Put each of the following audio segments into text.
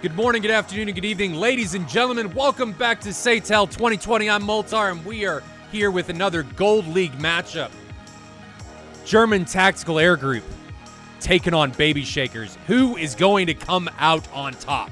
Good morning, good afternoon, and good evening, ladies and gentlemen. Welcome back to SATAL 2020. I'm Moltar, and we are here with another Gold League matchup. German Tactical Air Group taking on Baby Shakers. Who is going to come out on top?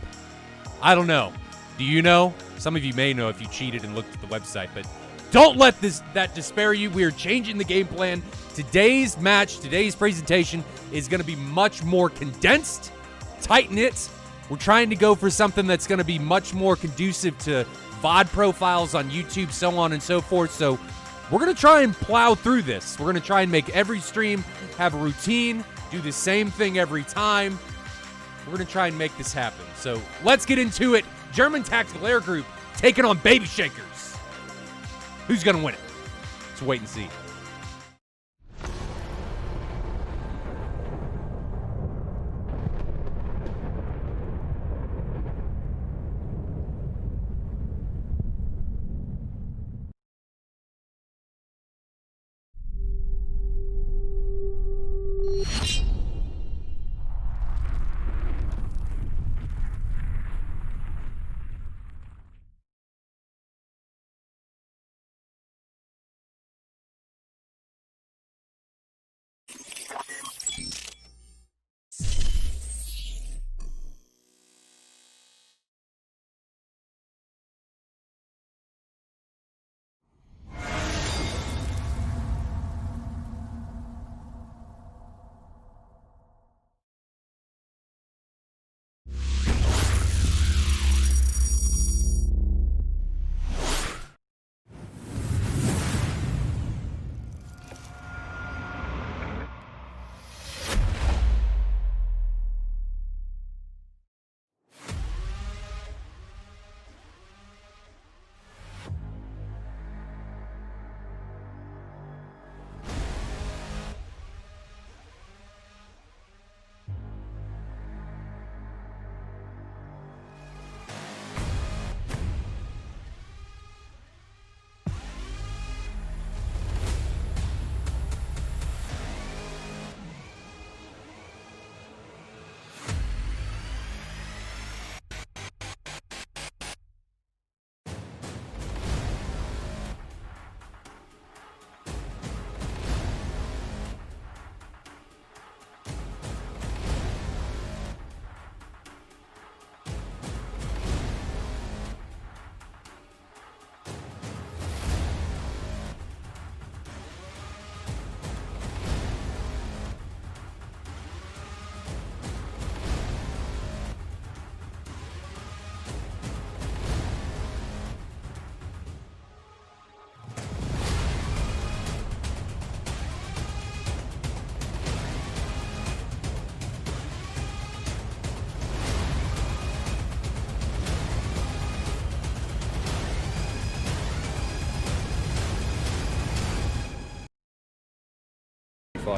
I don't know. Do you know? Some of you may know if you cheated and looked at the website, but don't let that despair you. We are changing the game plan. Today's match, today's presentation is going to be much more condensed, tight-knit. We're trying to go for something that's going to be much more conducive to VOD profiles on YouTube, so on and so forth. So we're going to try and plow through this. We're going to try and make every stream have a routine, do the same thing every time. We're going to try and make this happen. So let's get into it. German Tactical Air Group taking on Baby Shakers. Who's going to win it? Let's wait and see.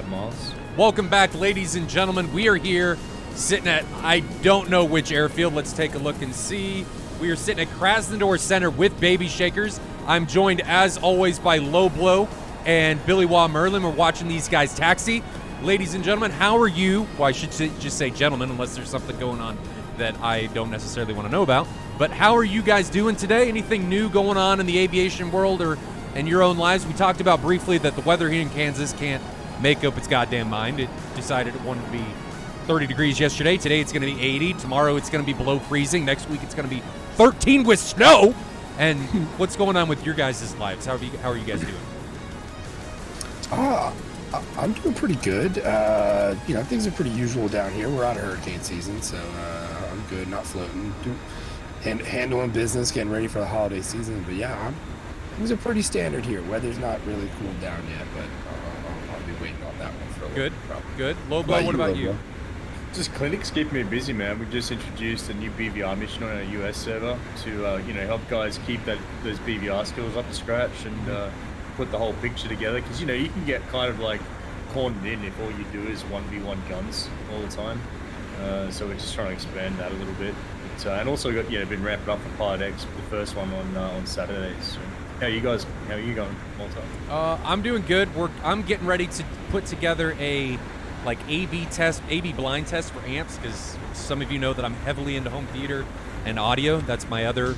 Miles. Welcome back, ladies and gentlemen. We are here sitting at, I don't know which airfield. Let's take a look and see. We are sitting at Krasnodar Center with Baby Shakers. I'm joined, as always, by Low Blow and Billy Wah Merlin. We're watching these guys taxi. Ladies and gentlemen, how are you? Well, I should just say gentlemen, unless there's something going on that I don't necessarily want to know about. But how are you guys doing today? Anything new going on in the aviation world or in your own lives? We talked about briefly that the weather here in Kansas can't make up its goddamn mind. It decided it wanted to be 30 degrees yesterday. Today it's going to be 80. Tomorrow it's going to be below freezing. Next week it's going to be 13 with snow. And what's going on with your guys' lives? How are you guys doing? I'm doing pretty good. Things are pretty usual down here. We're out of hurricane season, so I'm good, not floating. Handling business, getting ready for the holiday season. But yeah, things are pretty standard here. Weather's not really cooled down yet, but I'll be waiting on that one for a little bit. Good. Low Blow, what about you? Just clinics keep me busy, man. We just introduced a new BVR mission on our US server to help guys keep those BVR skills up to scratch and put the whole picture together. Because you can get kind of like cornered in if all you do is 1v1 guns all the time. So we're just trying to expand that a little bit. But, and also got been ramping up for Pilot X, the first one on Saturdays. So how are you going, Malta? I'm doing good. I'm getting ready to put together a like A/B blind test for amps, because some of you know that I'm heavily into home theater and audio. That's my other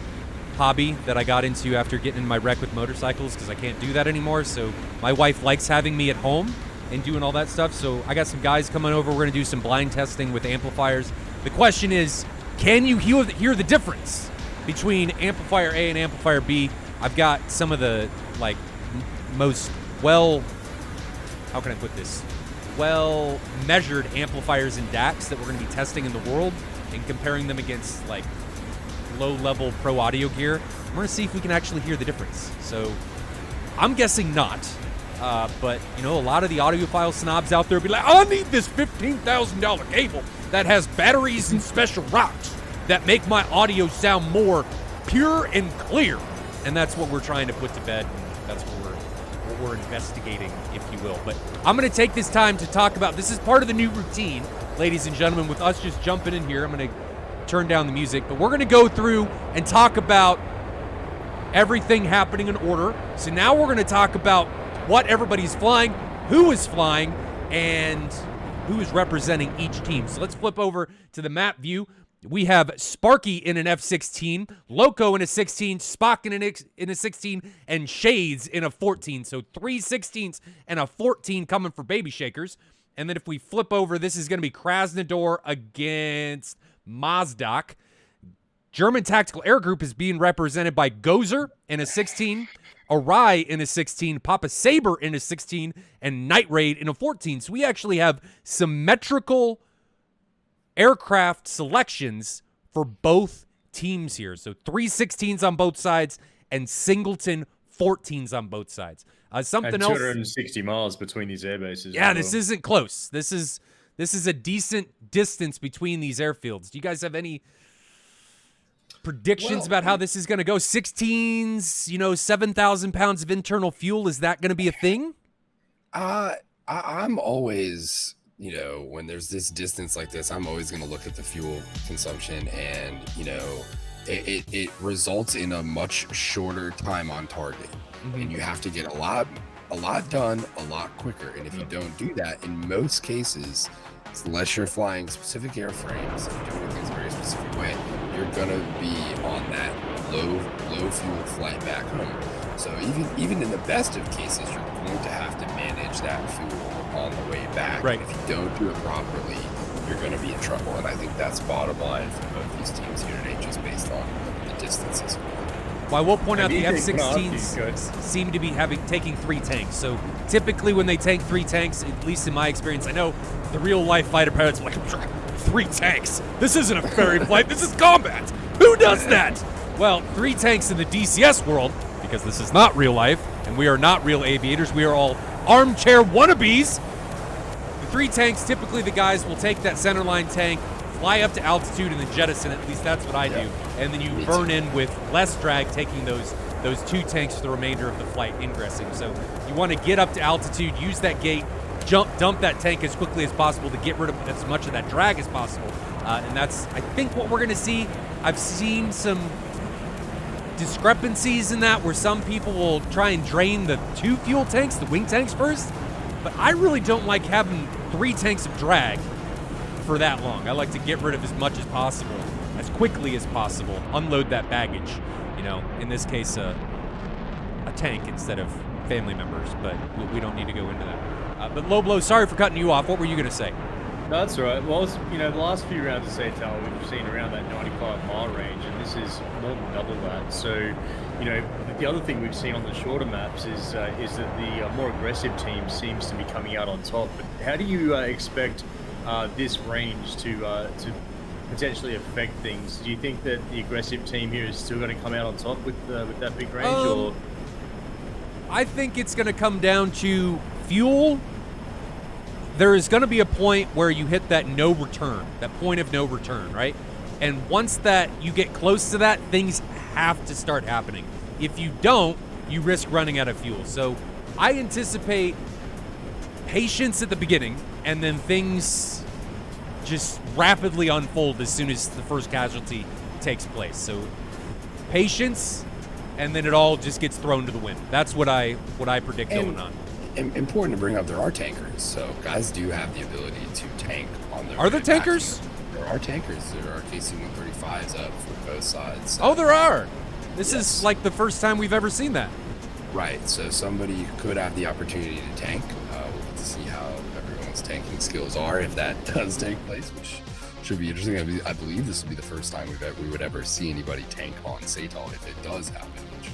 hobby that I got into after getting in my wreck with motorcycles, because I can't do that anymore. So my wife likes having me at home and doing all that stuff. So I got some guys coming over. We're going to do some blind testing with amplifiers. The question is, can you hear the difference between amplifier A and amplifier B? I've got some of the most how can I put this? Well measured amplifiers and DACs that we're going to be testing in the world and comparing them against like low level pro audio gear. We're going to see if we can actually hear the difference. So I'm guessing not. But you know, a lot of the audiophile snobs out there be like, I need this $15,000 cable that has batteries and special rocks that make my audio sound more pure and clear. And that's what we're trying to put to bed. And that's what we're investigating, if you will. But I'm going to take this time to talk about, this is part of the new routine, ladies and gentlemen, with us just jumping in here. I'm going to turn down the music, but we're going to go through and talk about everything happening in order. So now we're going to talk about what everybody's flying, who is flying, and who is representing each team. So let's flip over to the map view. We have Sparky in an F-16, Loco in a 16, Spock in a 16, and Shades in a 14. So 3 16s and a 14 coming for Baby Shakers. And then if we flip over, this is going to be Krasnodar against Mozdok. German Tactical Air Group is being represented by Gozer in a 16, Arai in a 16, Papa Saber in a 16, and Night Raid in a 14. So we actually have symmetrical aircraft selections for both teams here. So 3 16s on both sides and singleton 14s on both sides. Something and else. 260 miles between these air bases. Yeah, this isn't close. This is a decent distance between these airfields. Do you guys have any predictions about how this is going to go? 16s, 7,000 pounds of internal fuel. Is that going to be a thing? I'm always, when there's this distance like this, I'm always going to look at the fuel consumption, and, it results in a much shorter time on target. And you have to get a lot done a lot quicker. And if you don't do that, in most cases, unless you're flying specific airframes and doing things a very specific way, you're gonna be on that low fuel flight back home. So even in the best of cases, you're going to have to manage that fuel on the way back. Right. And if you don't do it properly, you're going to be in trouble. And I think that's bottom line for both these teams here today, just based on the distances. Well, I will point out the F-16s seem to be taking 3 tanks. So typically when they tank 3 tanks, at least in my experience, I know the real life fighter pilots are like, 3 tanks? This isn't a ferry flight, this is combat. Who does that? Well, 3 tanks in the DCS world, because this is not real life, and we are not real aviators, we are all armchair wannabes. The 3 tanks, typically the guys will take that centerline tank, fly up to altitude, and then jettison it. At least that's what I do. And then you burn in with less drag, taking those 2 tanks for the remainder of the flight, ingressing. So you want to get up to altitude, use that gate, dump that tank as quickly as possible to get rid of as much of that drag as possible. And that's, I think, what we're going to see. I've seen some discrepancies in that, where some people will try and drain the 2 fuel tanks, the wing tanks first. But I really don't like having 3 tanks of drag for that long. I like to get rid of as much as possible, as quickly as possible, unload that baggage, in this case, a tank instead of family members, but we don't need to go into that. But Loblo, sorry for cutting you off. What were you going to say? No, that's all right. Well, the last few rounds of SATAL, we've seen around that 95-mile range, and this is more than double that. So, the other thing we've seen on the shorter maps is that the more aggressive team seems to be coming out on top. But how do you expect this range to potentially affect things? Do you think that the aggressive team here is still going to come out on top with that big range, or? I think it's going to come down to fuel. There is going to be a point where you hit that no return, that point of no return, right? And once that you get close to that, things have to start happening. If you don't, you risk running out of fuel. So I anticipate patience at the beginning, and then things just rapidly unfold as soon as the first casualty takes place. So patience, and then it all just gets thrown to the wind. That's what I predict going on. important to bring up, there are tankers. So guys do have the ability to tank on their. Are there tankers? There are tankers. There are KC-135s up for both sides. Oh, there are. This Yes. is like the first time we've ever seen that. Right. So somebody could have the opportunity to tank. We'll get to see how everyone's tanking skills are if that does take place, which should be interesting. I believe this would be the first time we would ever see anybody tank on SATAL if it does happen, which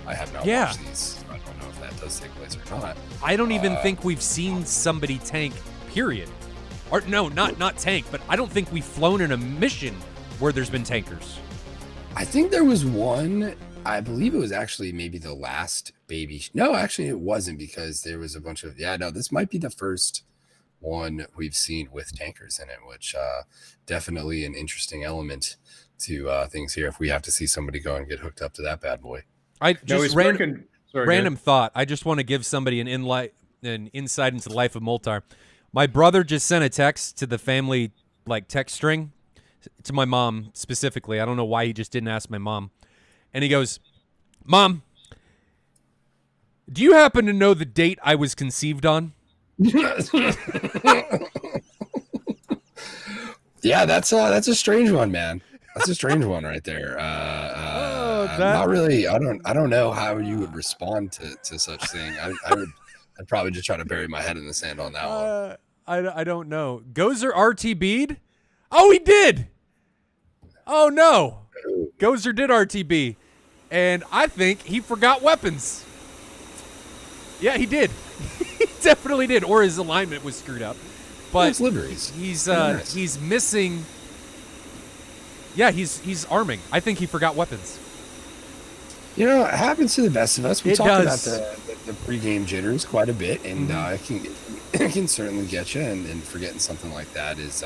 I have not watched these. I don't know if that does take place or not. I don't even think we've seen somebody tank, period. Or no, not tank, but I don't think we've flown in a mission where there's been tankers. I think there was one. I believe it was actually maybe the last baby. No, actually it wasn't, because there was a bunch of, this might be the first one we've seen with tankers in it, which definitely an interesting element to things here if we have to see somebody go and get hooked up to that bad boy. I just random thought. I just want to give somebody an insight into the life of Moltar. My brother just sent a text to the family text string to my mom specifically. I don't know why he just didn't ask my mom. And he goes, "Mom, do you happen to know the date I was conceived on?" Yeah, that's a strange one, man. That's a strange one right there. Not really. I don't know how you would respond to such thing. I'd probably just try to bury my head in the sand on that one. I don't know. Gozer RTB'd? Oh, he did. Oh no, Gozer did RTB, and I think he forgot weapons. Yeah, he did. He definitely did, or his alignment was screwed up. But liveries. He's missing. Yeah, he's arming. I think he forgot weapons. You know, it happens to the best of us. We talked about does. the pregame jitters quite a bit, and it can certainly get you. And forgetting something like that is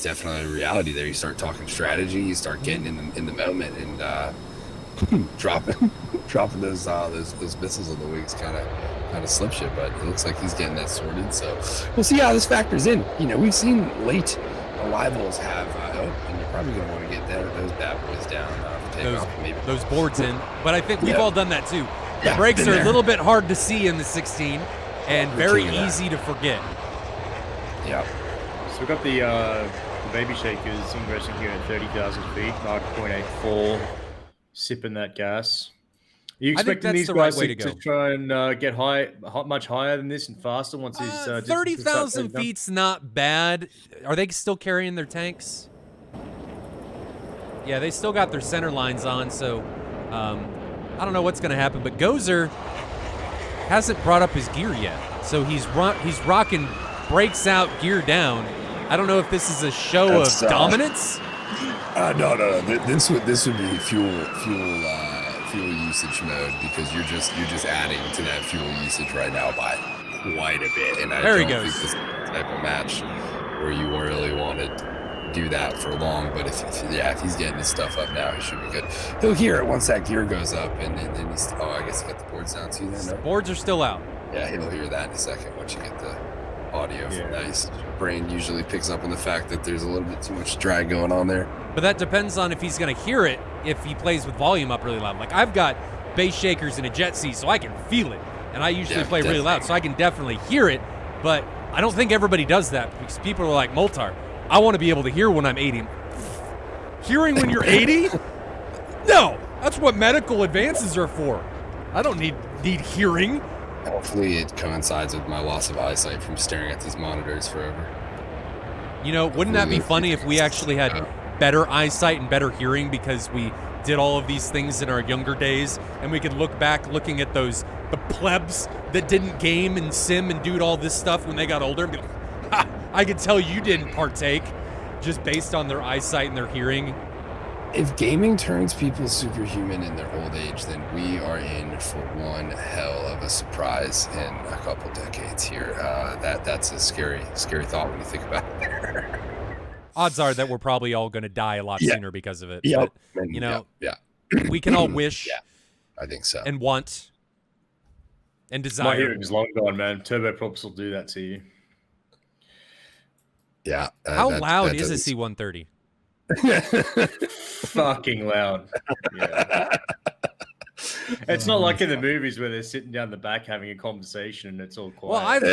definitely a reality. There, you start talking strategy, you start getting in the moment, and dropping those missiles on the wings kind of slips you. But it looks like he's getting that sorted. So we'll see how this factors in. You know, we've seen late arrivals have, and you're probably going to want to get those bad boys down. Those boards in, but I think we've all done that too. The brakes are a little bit hard to see in the 16 and very easy to forget. Yeah. So we've got the baby shakers ingressing here at 30,000 feet, Mark .84, sipping that gas. Are you expecting these guys to try and get much higher than this and faster once these 30,000 feet's not bad. Are they still carrying their tanks? Yeah, they still got their center lines on, so I don't know what's going to happen. But Gozer hasn't brought up his gear yet, so he's rocking brakes out, gear down. I don't know if this is a show of dominance. No. This would be fuel usage mode, because you're just adding to that fuel usage right now by quite a bit. And I don't think this is the type of match where you really want to do that for long. But if he's getting his stuff up now, he should be good. He'll hear it once that gear goes up, and then he's. Oh, I guess he got the boards down too. Then no? Boards are still out. Yeah, he'll hear that in a second once you get the audio from that. His brain usually picks up on the fact that there's a little bit too much drag going on there. But that depends on if he's going to hear it if he plays with volume up really loud. Like, I've got bass shakers and a jet C, so I can feel it. And I usually play really loud, so I can definitely hear it. But I don't think everybody does that, because people are like, Moltar, I want to be able to hear when I'm 80. Hearing when you're 80? No, that's what medical advances are for. I don't need hearing. Hopefully it coincides with my loss of eyesight from staring at these monitors forever. You know, wouldn't that be funny if we actually had better eyesight and better hearing because we did all of these things in our younger days, and we could look back looking at the plebs that didn't game and sim and do all this stuff when they got older and be like, ha, I could tell you didn't partake just based on their eyesight and their hearing. If gaming turns people superhuman in their old age, then we are in for one hell of a surprise in a couple decades here. That's a scary thought when you think about it. Odds are that we're probably all going to die a lot sooner because of it. Yep. But, you know, we can all wish. Yeah, I think so. And want and desire. My hearing is long gone, man. Turboprops will do that to you. Yeah. How loud is a C-130? Fucking loud. Yeah. It's not like in the movies where they're sitting down the back having a conversation and it's all Well, quiet.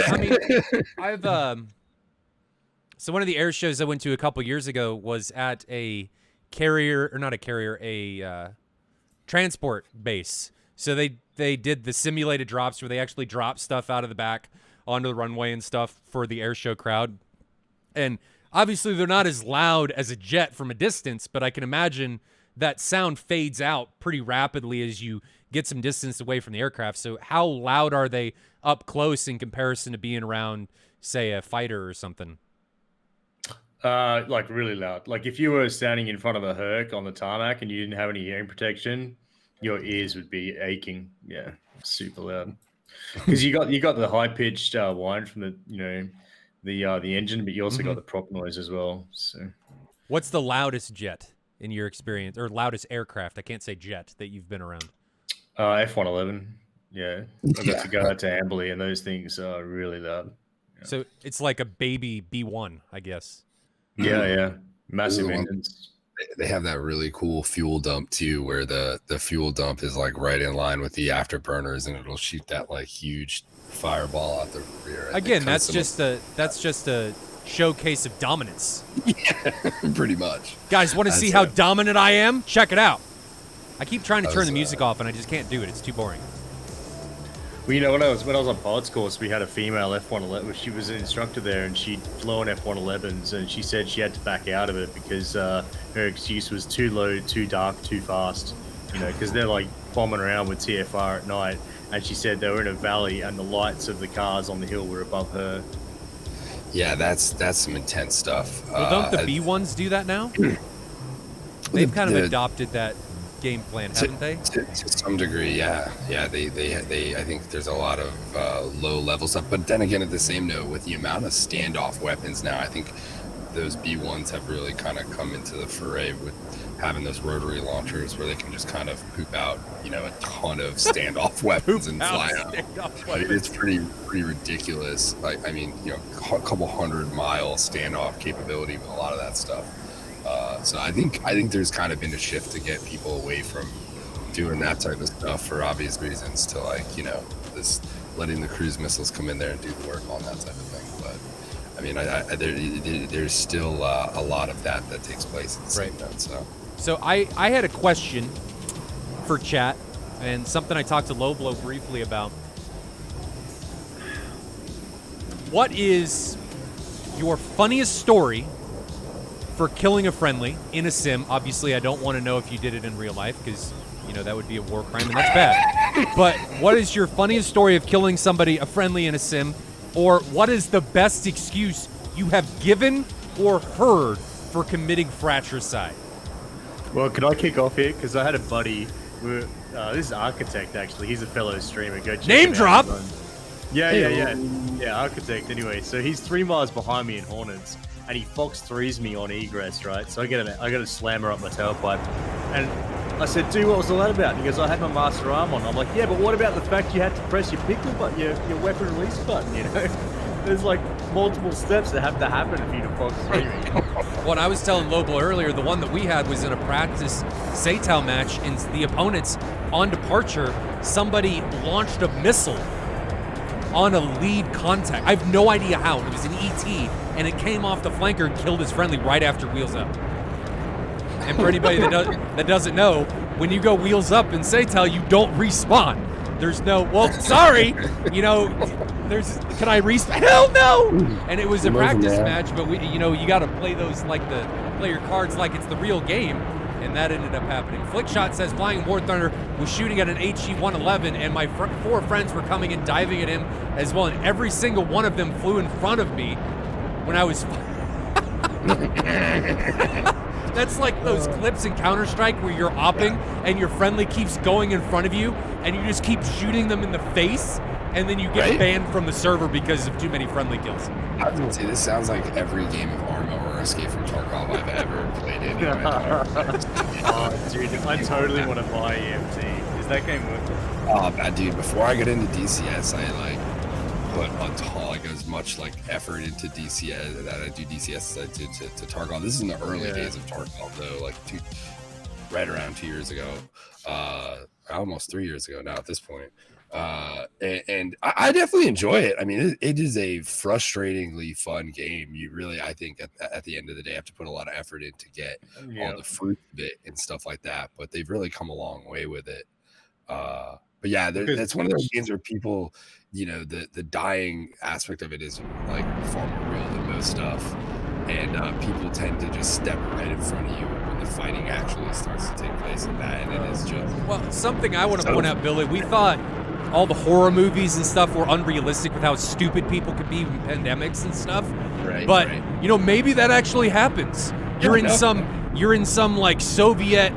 So one of the air shows I went to a couple years ago was at a carrier, or not a carrier, a transport base. So they did the simulated drops where they actually drop stuff out of the back onto the runway and stuff for the air show crowd. And obviously they're not as loud as a jet from a distance, but I can imagine that sound fades out pretty rapidly as you get some distance away from the aircraft. So how loud are they up close in comparison to being around, say, a fighter or something? Like really loud. Like if you were standing in front of a Herc on the tarmac and you didn't have any hearing protection, your ears would be aching. Yeah, super loud. Because you got the high pitched whine from the engine, but you also got the prop noise as well. So, what's the loudest jet in your experience, or loudest aircraft? I can't say jet that you've been around. F-111. Yeah, I got to go out to Amberley, and those things are really loud. Yeah. So it's like a baby B1, I guess. Yeah, massive engines. They have that really cool fuel dump too, where the fuel dump is like right in line with the afterburners, and it'll shoot that like huge fireball out the rear. Again, that's just a showcase of dominance. Yeah, pretty much. Guys, want to see how dominant I am? Check it out. I keep trying to turn the music off, and I just can't do it. It's too boring. Well, when I was on pilots course, we had a female F-111. She was an instructor there, and she'd flown F-111s, and she said she had to back out of it because her excuse was too low, too dark, too fast. Because they're like bombing around with TFR at night, and she said they were in a valley, and the lights of the cars on the hill were above her. Yeah, that's some intense stuff. Well, don't the B1s do that now? They've kind of adopted that game plan, haven't they? To some degree, yeah. They I think there's a lot of low level stuff, but then again, at the same note, with the amount of standoff weapons now, I think those B1s have really kind of come into the foray with having those rotary launchers where they can just kind of poop out, a ton of standoff weapons and fly out. It's pretty ridiculous. Like, a couple 100-mile standoff capability with a lot of that stuff. So I think there's kind of been a shift to get people away from doing that type of stuff for obvious reasons to this letting the cruise missiles come in there and do the work on that type of thing. But there's still a lot of that takes place at the same note. So I had a question for chat and something I talked to Loblo briefly about. What is your funniest story for killing a friendly in a sim? Obviously, I don't want to know if you did it in real life because, that would be a war crime and that's bad. But what is your funniest story of killing somebody, a friendly in a sim? Or what is the best excuse you have given or heard for committing fratricide? Well, could I kick off here? Because I had a buddy, this is Architect actually, he's a fellow streamer. Go check Name drop! Yeah, Architect anyway. So he's 3 miles behind me in Hornets. And he Fox 3s me on egress, right? So I got a slammer up my tailpipe. And I said, dude, what was all that about? And he goes, I had my master arm on. I'm like, yeah, but what about the fact you had to press your pickle button, your weapon release button, There's like multiple steps that have to happen for you to Fox 3 me. What I was telling Lobo earlier, the one that we had was in a practice SATAL match, and the opponents on departure, somebody launched a missile on a lead contact. I have no idea how. It was an ET, and it came off the flanker and killed his friendly right after wheels up. And for anybody that doesn't know, when you go wheels up in SATAL, you don't respawn. There's no, sorry, can I respawn? Hell no! And it was a practice match, but you got to play those play your cards like it's the real game. And that ended up happening. Flickshot says Flying War Thunder was shooting at an HE-111, and my 4 friends were coming and diving at him as well, and every single one of them flew in front of me when I was... That's like those clips in Counter-Strike where you're opping and your friendly keeps going in front of you, and you just keep shooting them in the face, and then you get banned from the server because of too many friendly kills. I was going to say, this sounds like every game of Arma or Escape from Tarkov I've ever played in. Oh, dude, I totally want to buy EFT. Is that game worth it? Oh, bad dude. Before I got into DCS, I put a ton, as much effort into DCS that I do DCS as I did to Tarkov. This is in the early days of Tarkov, though. right around 2 years ago, almost 3 years ago now at this point. And I definitely enjoy it. I mean, it is a frustratingly fun game. You really, I think, at the end of the day, have to put a lot of effort in to get all the fruit of it and stuff like that. But they've really come a long way with it. But yeah, that's one of those games where people, you know, the dying aspect of it is like far more real than most stuff. And people tend to just step right in front of you when the fighting actually starts to take place in that. And it is just... Well, something I want to point out, Billy, we thought all the horror movies and stuff were unrealistic with how stupid people could be with pandemics and stuff. Right. But, you know, maybe that actually happens. You're in some like Soviet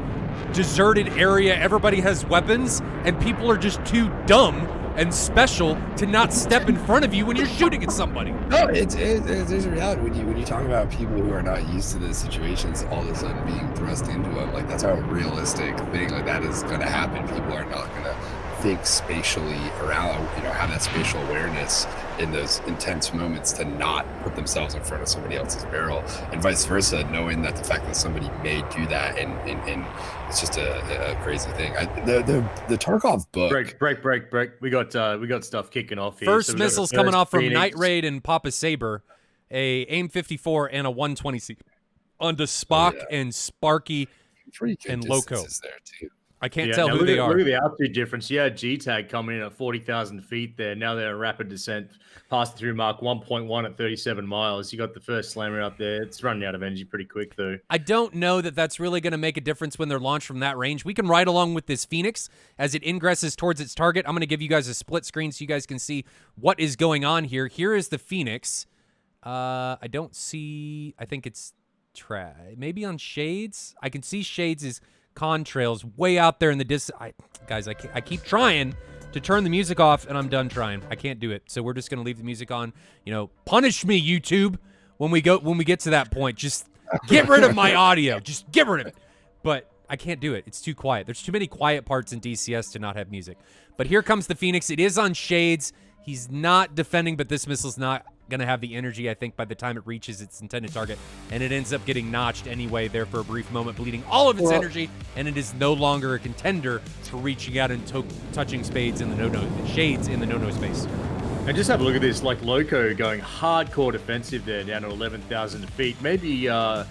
deserted area, everybody has weapons, and people are just too dumb and special to not step in front of you when you're shooting at somebody. No, there's a reality when you talk about people who are not used to those situations all of a sudden being thrust into them. Like, that's how a realistic thing like that is going to happen. People are not going to think spatially around, you know, have that spatial awareness in those intense moments to not put themselves in front of somebody else's barrel, and vice versa, knowing that the fact that somebody may do that and it's just a crazy thing. The Tarkov book. Break. We got stuff kicking off here. First So missiles coming off from Night Raid and Papa Saber, a AIM-54 and a 120C onto Spock and Sparky and Loco. There too. I can't tell who they are. Look at the altitude difference. Yeah, G-Tag coming in at 40,000 feet there. Now they're in rapid descent, passing through Mark 1.1 at 37 miles. You got the first slammer up there. It's running out of energy pretty quick, though. I don't know that that's really going to make a difference when they're launched from that range. We can ride along with this Phoenix as it ingresses towards its target. I'm going to give you guys a split screen so you guys can see what is going on here. Here is the Phoenix. I don't see... I think it's... maybe on Shades? I can see Shades is... contrails way out there in the distance. Guys, I keep trying to turn the music off, and I'm done trying. I can't do it, so we're just gonna leave the music on. You know, punish me, YouTube, when we get to that point. Just get rid of my audio. Just get rid of it. But I can't do it. It's too quiet. There's too many quiet parts in DCS to not have music. But here comes the Phoenix. It is on Shades. He's not defending, but this missile's not going to have the energy, I think, by the time it reaches its intended target. And it ends up getting notched anyway there for a brief moment, bleeding all of its energy, and it is no longer a contender for reaching out and touching Shades in the no-no space. And just have a look at this, like Loco going hardcore defensive there down to 11,000 feet. Maybe not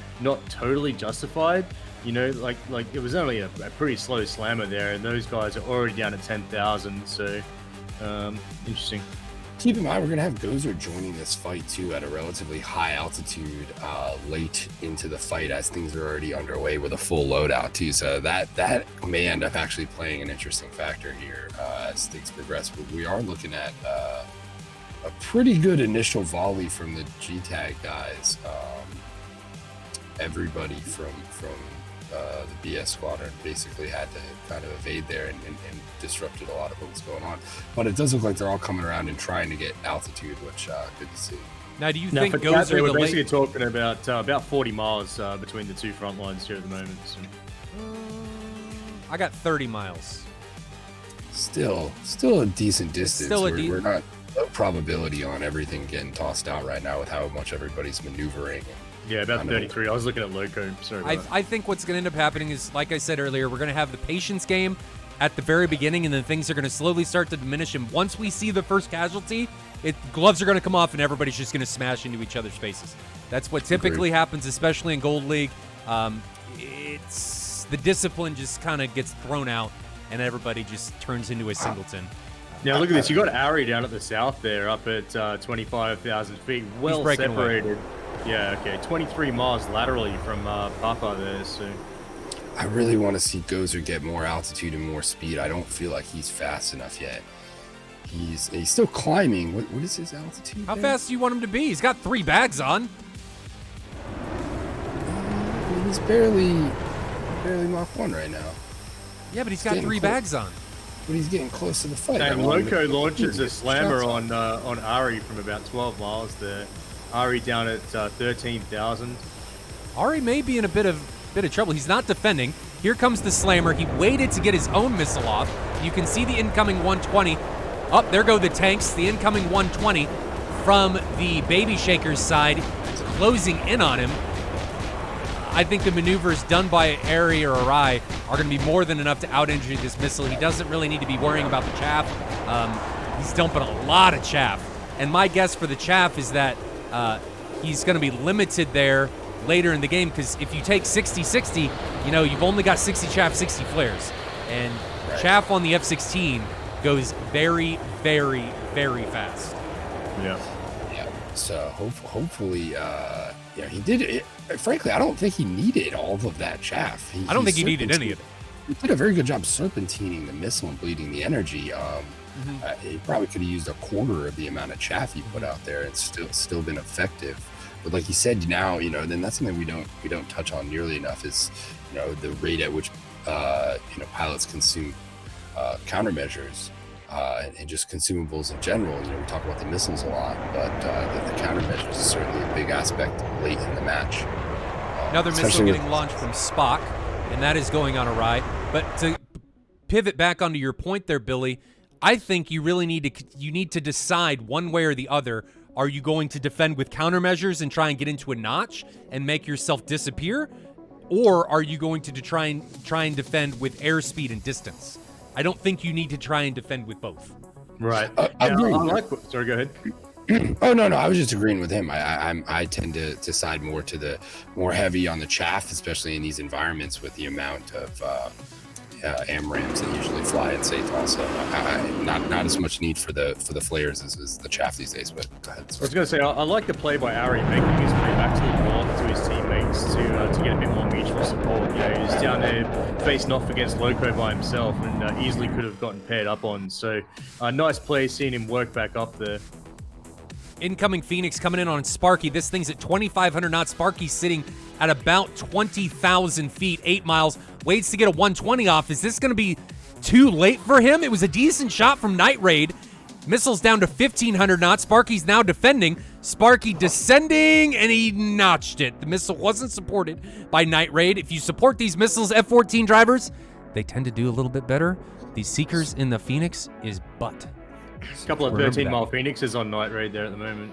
totally justified. You know, like it was only a pretty slow slammer there, and those guys are already down to 10,000, so interesting. Keep in mind, we're going to have Gozer joining this fight, too, at a relatively high altitude late into the fight as things are already underway with a full loadout, too. So that may end up actually playing an interesting factor here as things progress. But we are looking at a pretty good initial volley from the G-Tag guys. Everybody from the BS squadron basically had to kind of evade there and disrupted a lot of what was going on. But it does look like they're all coming around and trying to get altitude, which good to see. Now, do you think Gozer... We're basically talking about 40 miles between the two front lines here at the moment. So. I got 30 miles. Still a decent distance. We're not low probability on everything getting tossed out right now with how much everybody's maneuvering. Yeah, about 33. I was looking at Loco. Sorry about I think what's going to end up happening is, like I said earlier, we're going to have the patience game at the very beginning, and then things are going to slowly start to diminish. And once we see the first casualty, gloves are going to come off, and everybody's just going to smash into each other's faces. That's what typically happens, especially in Gold League. It's the discipline just kind of gets thrown out, and everybody just turns into a singleton. Now look at this. You got Ari down at the south there, up at 25,000 feet, well separated. Away. Yeah, okay. 23 miles laterally from Papa there, so... I really want to see Gozer get more altitude and more speed. I don't feel like he's fast enough yet. He's still climbing. What is his altitude? How fast do you want him to be? He's got 3 bags on. He's barely Mach 1 right now. Yeah, but he's got 3 bags on. But he's getting close to the fight. And Loco launches a slammer on Ari from about 12 miles there. Ari down at 13,000. Ari may be in a bit of trouble. He's not defending. Here comes the slammer. He waited to get his own missile off. You can see the incoming 120. Up there go the tanks. The incoming 120 from the Baby Shaker's side, closing in on him. I think the maneuvers done by Ari or Arai are going to be more than enough to out-injure this missile. He doesn't really need to be worrying about the chaff. He's dumping a lot of chaff. And my guess for the chaff is that he's going to be limited there later in the game, because if you take 60-60, you know, you've only got 60 chaff, 60 flares. And chaff on the F-16 goes very, very, very fast. Yeah. So hopefully, he did it. Frankly, I don't think he needed all of that chaff. I don't think he needed any of it. He did a very good job serpentining the missile and bleeding the energy. He probably could have used a quarter of the amount of chaff he put out there and still been effective. But like you said, now, you know, then that's something we don't touch on nearly enough is, you know, the rate at which pilots consume countermeasures. And just consumables in general. You know, we talk about the missiles a lot, but the countermeasures is certainly a big aspect late in the match. Another missile getting launched from Spock, and that is going on awry. But to pivot back onto your point there, Billy, I think you really need to decide one way or the other. Are you going to defend with countermeasures and try and get into a notch and make yourself disappear, or are you going to try and defend with airspeed and distance? I don't think you need to try and defend with both. Right. Sorry, go ahead. Oh no, I was just agreeing with him. I tend to side more to the more heavy on the chaff, especially in these environments with the amount of AMRAAMs that usually fly at SATAL. So not as much need for the flares as the chaff these days. But go ahead. I was going to say, I like the play by Ari making his way back to the north to his teammates to get a bit more mutual support. You know, he's down there facing off against Loco by himself and easily could have gotten paired up on. So nice play seeing him work back up there. Incoming Phoenix coming in on Sparky. This thing's at 2,500 knots. Sparky's sitting at about 20,000 feet, 8 miles. Waits to get a 120 off. Is this going to be too late for him? It was a decent shot from Night Raid. Missiles down to 1,500 knots. Sparky's now defending. Sparky descending, and he notched it. The missile wasn't supported by Night Raid. If you support these missiles, F-14 drivers, they tend to do a little bit better. These Seekers in the Phoenix is butt. A couple of 13-mile Phoenixes on Night Raid there at the moment.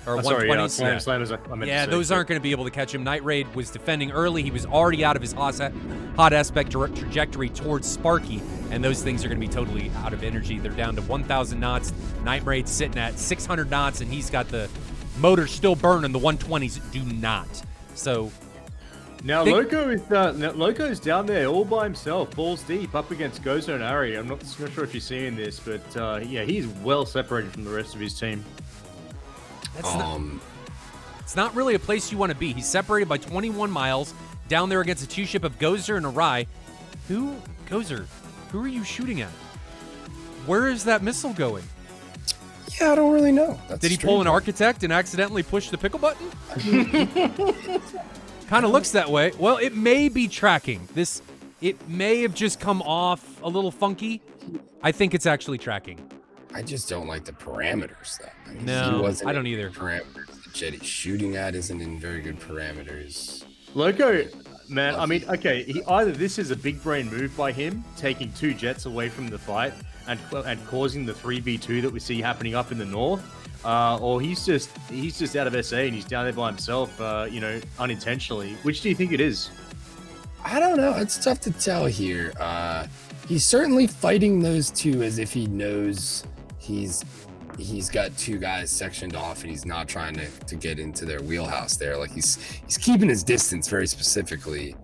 Or 120s. Slammers, I meant yeah, to say, those aren't going to be able to catch him. Night Raid was defending early. He was already out of his hot aspect trajectory towards Sparky, and those things are going to be totally out of energy. They're down to 1,000 knots. Night Raid's sitting at 600 knots, and he's got the motor still burning. The 120s do not. So now Loco's down there all by himself, balls deep, up against Gozo and Ari. I'm not sure if you're seeing this, but yeah, he's well separated from the rest of his team. It's not really a place you want to be. He's separated by 21 miles down there against a two-ship of Gozer and Arai. Gozer, who are you shooting at? Where is that missile going? Yeah, I don't really know. Did he pull an architect and accidentally push the pickle button? Kind of looks that way. Well, it may be tracking. It may have just come off a little funky. I think it's actually tracking. I just don't like the parameters, though. I mean, no, I don't either. Parameters. The jet he's shooting at isn't in very good parameters. Loco, man, I mean, okay, either this is a big brain move by him, taking 2 jets away from the fight and causing the 3v2 that we see happening up in the north, or he's just out of SA and he's down there by himself, unintentionally. Which do you think it is? I don't know. It's tough to tell here. He's certainly fighting those two as if he knows he's got 2 guys sectioned off and he's not trying to get into their wheelhouse there. Like he's keeping his distance very specifically,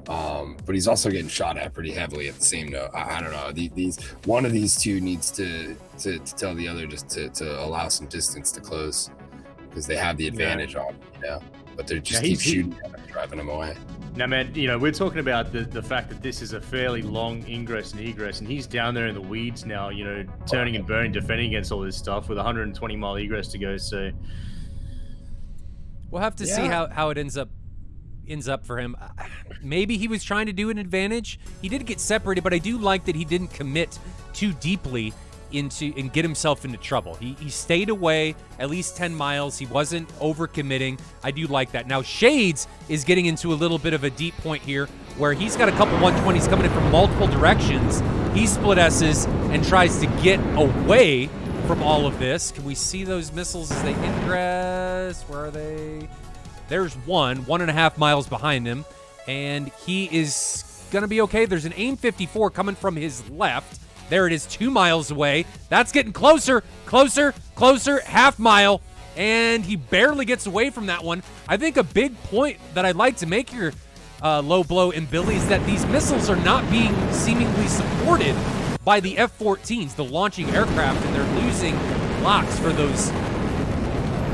but he's also getting shot at pretty heavily at the same note. I don't know. One of these two needs to tell the other just to allow some distance to close because they have the advantage on, but they just keep shooting at him, driving him away. Now, man, we're talking about the fact that this is a fairly long ingress and egress, and he's down there in the weeds now, turning and burning, defending against all this stuff with 120-mile egress to go. So we'll have to see how it ends up for him. Maybe he was trying to do an advantage. He did get separated, but I do like that he didn't commit too deeply and get himself into trouble. He stayed away at least 10 miles. He wasn't overcommitting. I do like that. Now, Shades is getting into a little bit of a deep point here where he's got a couple 120s coming in from multiple directions. He split S's and tries to get away from all of this. Can we see those missiles as they ingress? Where are they? There's 1.5 miles behind him, and he is going to be okay. There's an AIM 54 coming from his left. There it is, 2 miles away. That's getting closer, closer, closer, half mile, and he barely gets away from that one. I think a big point that I'd like to make here, Low Blow and Billy, is that these missiles are not being seemingly supported by the F-14s, the launching aircraft, and they're losing locks for those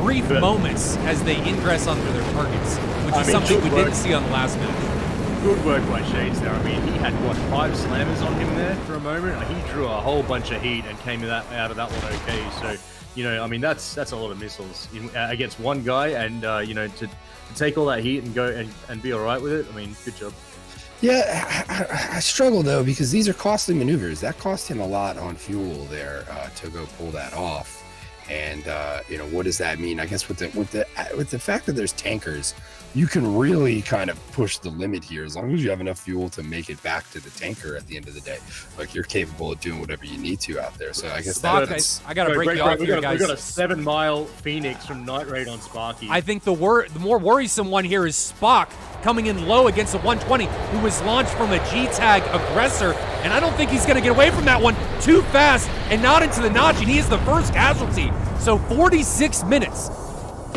brief moments as they ingress onto their targets, which is something we didn't see on the last match. Good work by Shades there. I mean, he had, what, 5 slammers on him there for a moment? He drew a whole bunch of heat and came out of that one okay. So, you know, I mean, that's a lot of missiles against one guy, and, you know, to take all that heat and go and be all right with it, I mean, good job. Yeah, I struggle, though, because these are costly maneuvers. That cost him a lot on fuel there to go pull that off. And you know, what does that mean? I guess with the fact that there's tankers, you can really kind of push the limit here as long as you have enough fuel to make it back to the tanker at the end of the day. Like, you're capable of doing whatever you need to out there. So I guess that's... I gotta break you off here, guys. We got a 7-mile Phoenix from Night Raid on Sparky. I think the more worrisome one here is Spock coming in low against a 120 who was launched from a G-tag aggressor, and I don't think he's going to get away from that one too fast and not into the notch, and he is the first casualty. So 46 minutes,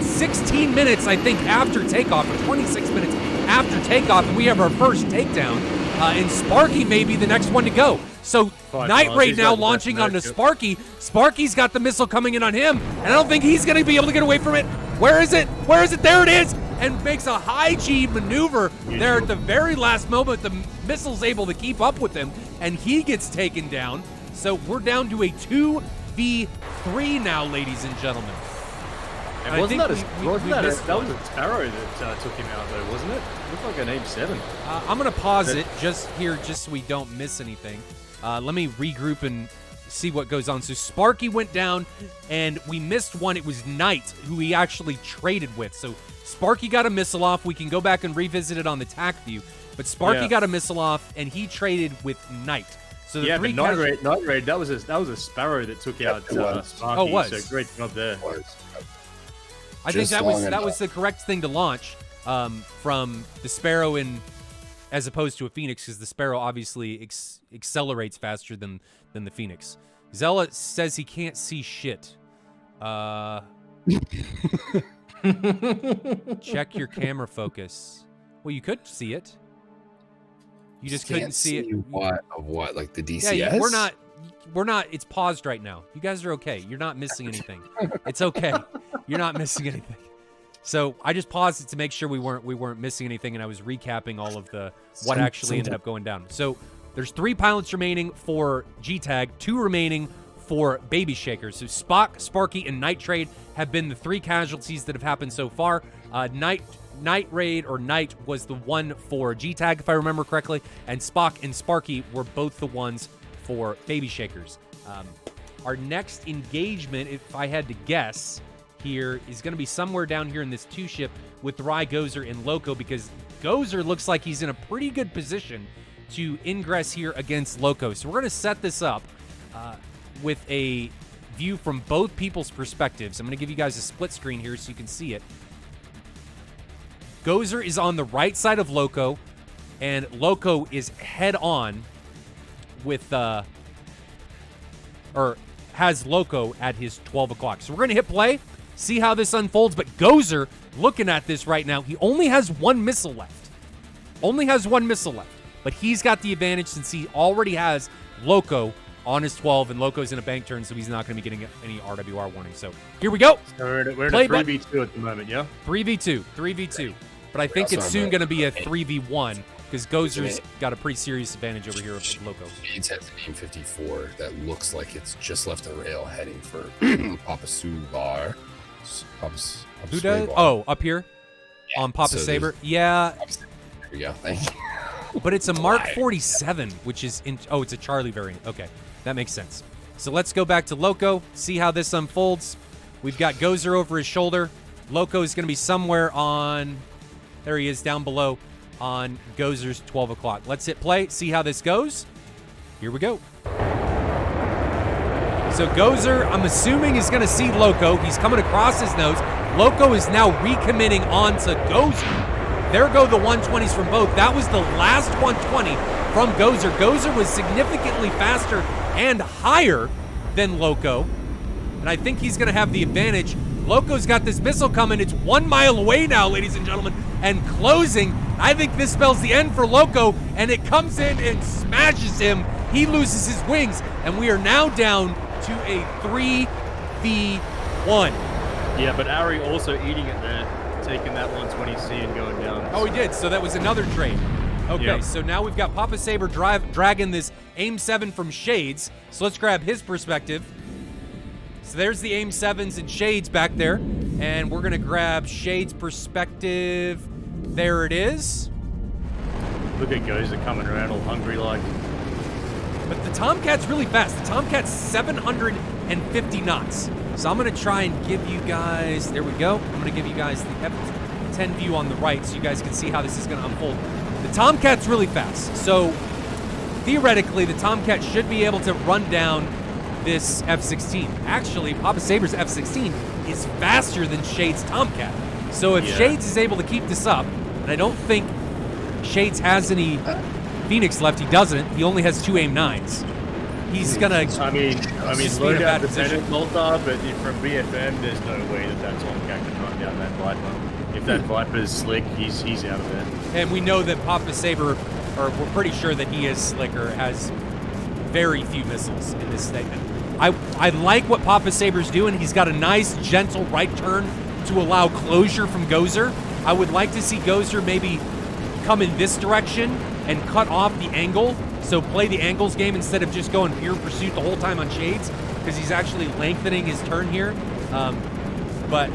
16 minutes, I think, after takeoff, or 26 minutes after takeoff, and we have our first takedown, and Sparky may be the next one to go. So Night Raid now launching onto Sparky. Sparky's got the missile coming in on him, and I don't think he's going to be able to get away from it. Where is it? Where is it? There it is! And makes a high G maneuver there at the very last moment. The missile's able to keep up with him, and he gets taken down. So we're down to a 2v3 now, ladies and gentlemen. And wasn't that was a Sparrow that took him out, though, wasn't it? It looked like an AIM 7. I'm going to pause it just so we don't miss anything. Let me regroup and see what goes on. So Sparky went down, and we missed one. It was Knight, who he actually traded with. So Sparky got a missile off. We can go back and revisit it on the TAC view. But Sparky got a missile off, and he traded with Knight. So the but Night Raid, that was a Sparrow that took out Sparky. Oh, it was. So great job there. I think that was the correct thing to launch from the Sparrow as opposed to a Phoenix, because the Sparrow obviously accelerates faster than the Phoenix. Zella says he can't see shit. Check your camera focus. Well, you could see it. You just couldn't see it. What? Like the DCS? Yeah, we're not. It's paused right now. You guys are okay. You're not missing anything. It's okay. You're not missing anything. So I just paused it to make sure we weren't missing anything, and I was recapping all of what actually ended up going down. So there's 3 pilots remaining for G-Tag, 2 remaining for Baby Shakers. So Spock, Sparky, and Night Raid have been the 3 casualties that have happened so far. Night Raid or Night was the one for G-Tag, if I remember correctly, and Spock and Sparky were both the ones for Baby Shakers. Our next engagement, if I had to guess here, is going to be somewhere down here in this 2-ship with Rye, Gozer, and Loco, because Gozer looks like he's in a pretty good position to ingress here against Loco. So we're going to set this up with a view from both people's perspectives. I'm going to give you guys a split screen here so you can see it. Gozer is on the right side of Loco, and Loco is head on with or has Loco at his 12 o'clock. So we're going to hit play, see how this unfolds. But Gozer, looking at this right now, he only has 1 missile left. But he's got the advantage since he already has Loco on his 12, and Loco's in a bank turn, so he's not going to be getting any RWR warning. So here we go. So we're in a 3v2 at the moment, yeah? 3v2. But I think it's soon going to be a 3v1, because Gozer's got a pretty serious advantage over here with Loco. Shades has an AIM 54 that looks like it's just left the rail heading for Papa Subar. Who does? Oh, up here? Yeah, on Papa Saber? Yeah. There we go. Thank you. But it's a Mark 47, which is it's a Charlie variant. Okay, that makes sense. So let's go back to Loco, see how this unfolds. We've got Gozer over his shoulder. Loco is going to be somewhere on... There he is, down below on Gozer's 12 o'clock. Let's hit play, see how this goes. Here we go. So Gozer, I'm assuming, is going to see Loco. He's coming across his nose. Loco is now recommitting on to Gozer. There go the 120s from both. That was the last 120 from Gozer. Gozer was significantly faster and higher than Loco, and I think he's going to have the advantage. Loco's got this missile coming. It's 1 mile away now, ladies and gentlemen, and closing. I think this spells the end for Loco, and it comes in and smashes him. He loses his wings, and we are now down to a 3v1. Yeah, but Ari also eating it there, taking that 120C and going down. Oh, he did. So that was another trade. Okay, Yep. So now we've got Papa Saber dragging this AIM-7 from Shades. So let's grab his perspective. So there's the AIM-7s and Shades back there. And we're going to grab Shades' perspective. There it is. Look at Gozer coming around all hungry like. But the Tomcat's really fast. The Tomcat's 750 knots. So I'm going to try and give you guys, there we go. I'm going to give you guys the F10 view on the right so you guys can see how this is going to unfold. The Tomcat's really fast. So theoretically, the Tomcat should be able to run down this F-16. Actually, Papa Saber's F-16 is faster than Shades' Tomcat. So if Shades is able to keep this up, and I don't think Shades has any Phoenix left, he doesn't. He only has 2 AIM-9s. He's gonna. I mean, load out dependent Moltar, but from BFM, there's no way that Tomcat can run down that Viper. If that Viper's slick, he's out of there. And we know that Papa Saber, or we're pretty sure that he is slicker, has very few missiles in this segment. I like what Papa Saber's doing. He's got a nice, gentle right turn to allow closure from Gozer. I would like to see Gozer maybe come in this direction and cut off the angle. So play the angles game instead of just going pure pursuit the whole time on Shades, because he's actually lengthening his turn here. But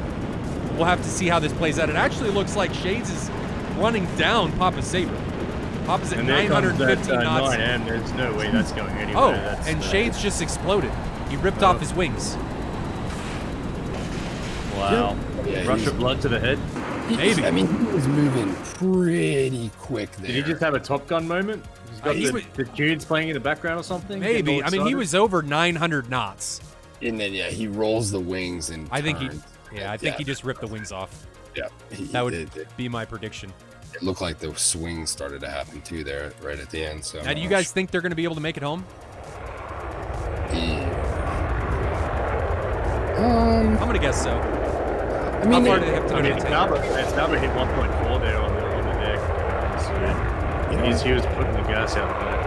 we'll have to see how this plays out. It actually looks like Shades is running down Papa Saber. Papa's at 950 knots. 9M. There's no way that's going anywhere. Oh, and Shades just exploded. He ripped off his wings. Wow. Yeah, rush of blood to the head. Maybe. I mean, he was moving pretty quick there. Did he just have a Top Gun moment? He's got the tunes playing in the background or something? Maybe. I mean, he was over 900 knots. And then, he rolls the wings and I think turns. I think he just ripped the wings off. Yeah. That would be my prediction. It looked like the swings started to happen too there right at the end. So now, do you guys think they're going to be able to make it home? I'm going to guess so. I mean, how far do they have to go? It's Naba hit 1.4 there on the deck. So he was putting the gas out there.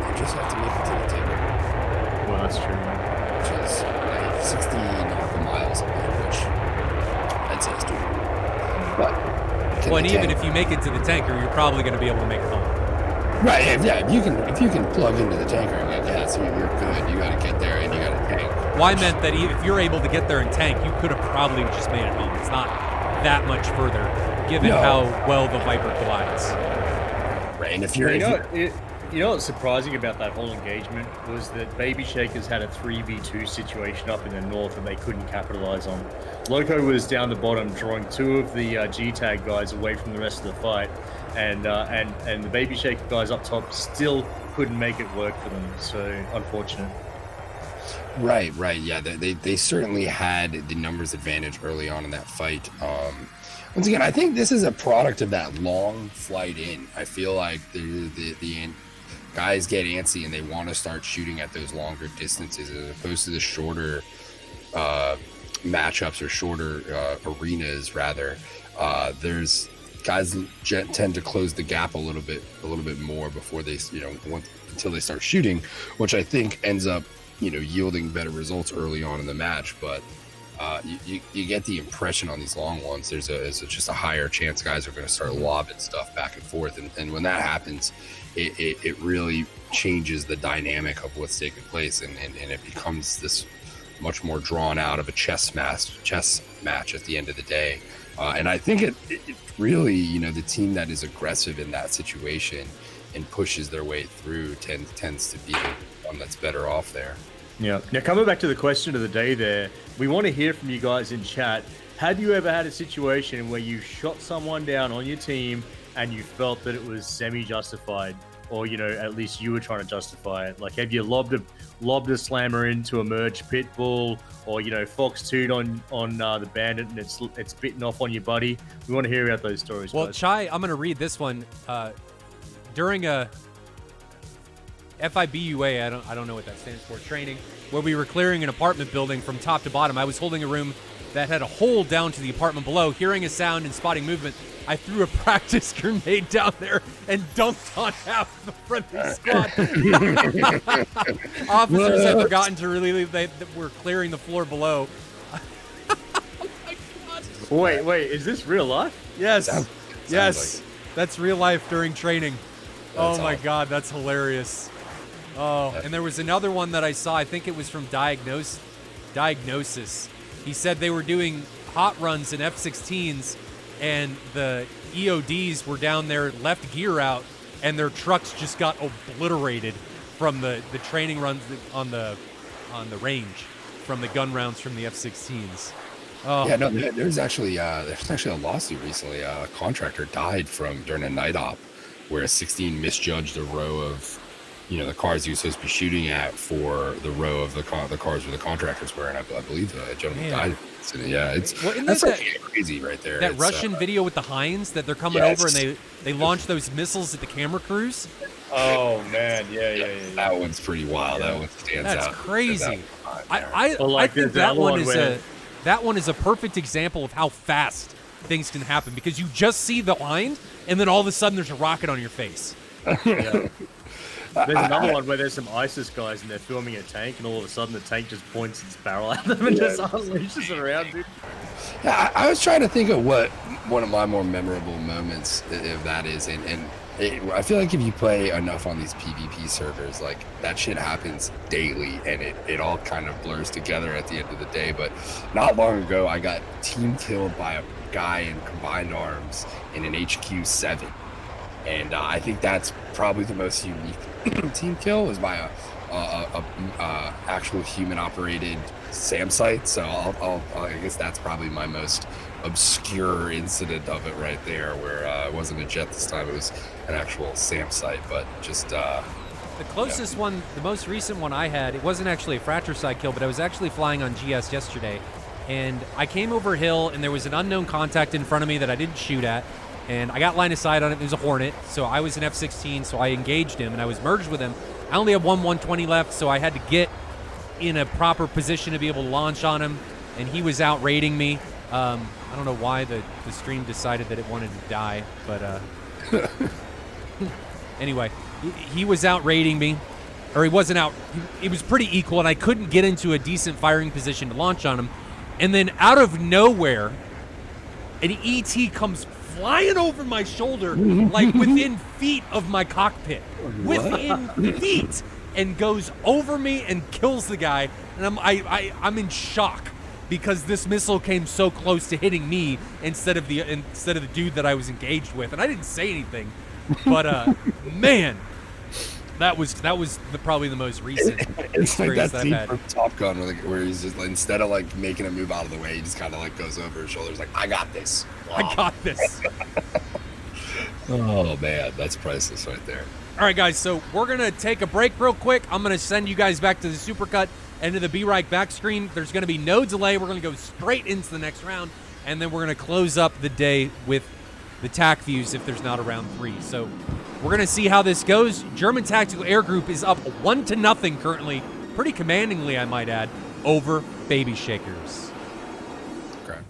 They just have to make it to the table. Well, that's true. Which is like 60 nautical miles up there, which I'd say is doable. But and even if you make it to the tanker, you're probably going to be able to make it home. Right, yeah. If you can plug into the tanker and get gas, you're good. You got to get there and you got to tank. Well, I meant that if you're able to get there and tank, you could have probably just made it home. It's not that much further, given how well the Viper glides. Right, and if you're... You know what's surprising about that whole engagement was that Baby Shakers had a 3v2 situation up in the north and they couldn't capitalize on. Loco was down the bottom drawing 2 of the G-Tag guys away from the rest of the fight, and the Baby Shaker guys up top still couldn't make it work for them, so unfortunate. Right, yeah. They certainly had the numbers advantage early on in that fight. Once again, I think this is a product of that long flight in. I feel like the guys get antsy and they want to start shooting at those longer distances as opposed to the shorter matchups or shorter arenas. Rather, there's guys tend to close the gap a little bit more before they until they start shooting, which I think ends up yielding better results early on in the match. But you get the impression on these long ones, there's just a higher chance guys are going to start lobbing stuff back and forth, and when that happens, it really changes the dynamic of what's taking place, and it becomes this much more drawn out of a chess match at the end of the day. And I think it really, the team that is aggressive in that situation and pushes their way through tends to be the one that's better off there. Yeah. Now, coming back to the question of the day there, we want to hear from you guys in chat. Have you ever had a situation where you shot someone down on your team and you felt that it was semi-justified, or at least you were trying to justify it? Like, have you lobbed a slammer into a merge pit bull, or fox 2'd on the bandit and it's bitten off on your buddy? We want to hear about those stories. Well, guys. Chai, I'm going to read this one. During a FIBUA, I don't know what that stands for, training, where we were clearing an apartment building from top to bottom. I was holding a room that had a hole down to the apartment below. Hearing a sound and spotting movement, I threw a practice grenade down there and dumped on half the friendly squad. Officers had forgotten to relieve. They were clearing the floor below. Oh my God. Wait, is this real life? Yes. Sounds Yes. like That's real life during training. That's Oh my awesome. God, that's hilarious. Oh, and there was another one that I saw. I think it was from Diagnosis. He said they were doing hot runs in F-16s, and the EODs were down there, left gear out, and their trucks just got obliterated from the training runs on the range from the gun rounds from the F-16s. Oh, Yeah, no, there's actually a lawsuit recently. A contractor died during a night op where a 16 misjudged a row of, the cars he was supposed to be shooting at for the row of the cars where the contractors were, and I believe a gentleman died. So, yeah, that's crazy right there. That It's, Russian video with the Hinds that they're coming yes. over and they launch those missiles at the camera crews. Oh man, yeah. That one's pretty wild. That one stands out. That's crazy. Well, I like, think there's that another one one is where- that one is a perfect example of how fast things can happen, because you just see the Hind and then all of a sudden there's a rocket on your face. Yeah. There's another one where there's some ISIS guys and they're filming a tank, and all of a sudden the tank just points its barrel at them and just unleashes it around, dude. Yeah, I was trying to think of what one of my more memorable moments of that is, and I feel like if you play enough on these PvP servers, like that shit happens daily, and it all kind of blurs together at the end of the day. But not long ago, I got team killed by a guy in combined arms in an HQ7, and I think that's probably the most unique team kill, was by a actual human operated SAM site. So I guess that's probably my most obscure incident of it right there, where it wasn't a jet this time, it was an actual SAM site. But just The closest one, the most recent one I had, it wasn't actually a fratricide kill, but I was actually flying on GS yesterday, and I came over a hill, and there was an unknown contact in front of me that I didn't shoot at, and I got line of sight on it. It was a Hornet, so I was an F-16, so I engaged him, and I was merged with him. I only had one 120 left, so I had to get in a proper position to be able to launch on him, and he was out raiding me. I don't know why the stream decided that it wanted to die, but anyway, he was out raiding me, or he wasn't out. It was pretty equal, and I couldn't get into a decent firing position to launch on him. And then out of nowhere, an ET comes flying over my shoulder, like within feet of my cockpit, within feet, and goes over me and kills the guy. And I'm in shock, because this missile came so close to hitting me instead of the dude that I was engaged with, and I didn't say anything. But man, that was probably the most recent it's like experience that that scene I've had. from Top Gun where he's just like, instead of like making a move out of the way, he just kind of like goes over his shoulders like, I got this. I got this. Oh man, that's priceless right there. All right, guys, so we're going to take a break real quick. I'm going to send you guys back to the Supercut and to the Be Right Back screen. There's going to be no delay. We're going to go straight into the next round, and then we're going to close up the day with the TAC views if there's not a round 3. So we're going to see how this goes. German Tactical Air Group is up 1-0 currently, pretty commandingly, I might add, over Baby Shakers. Okay.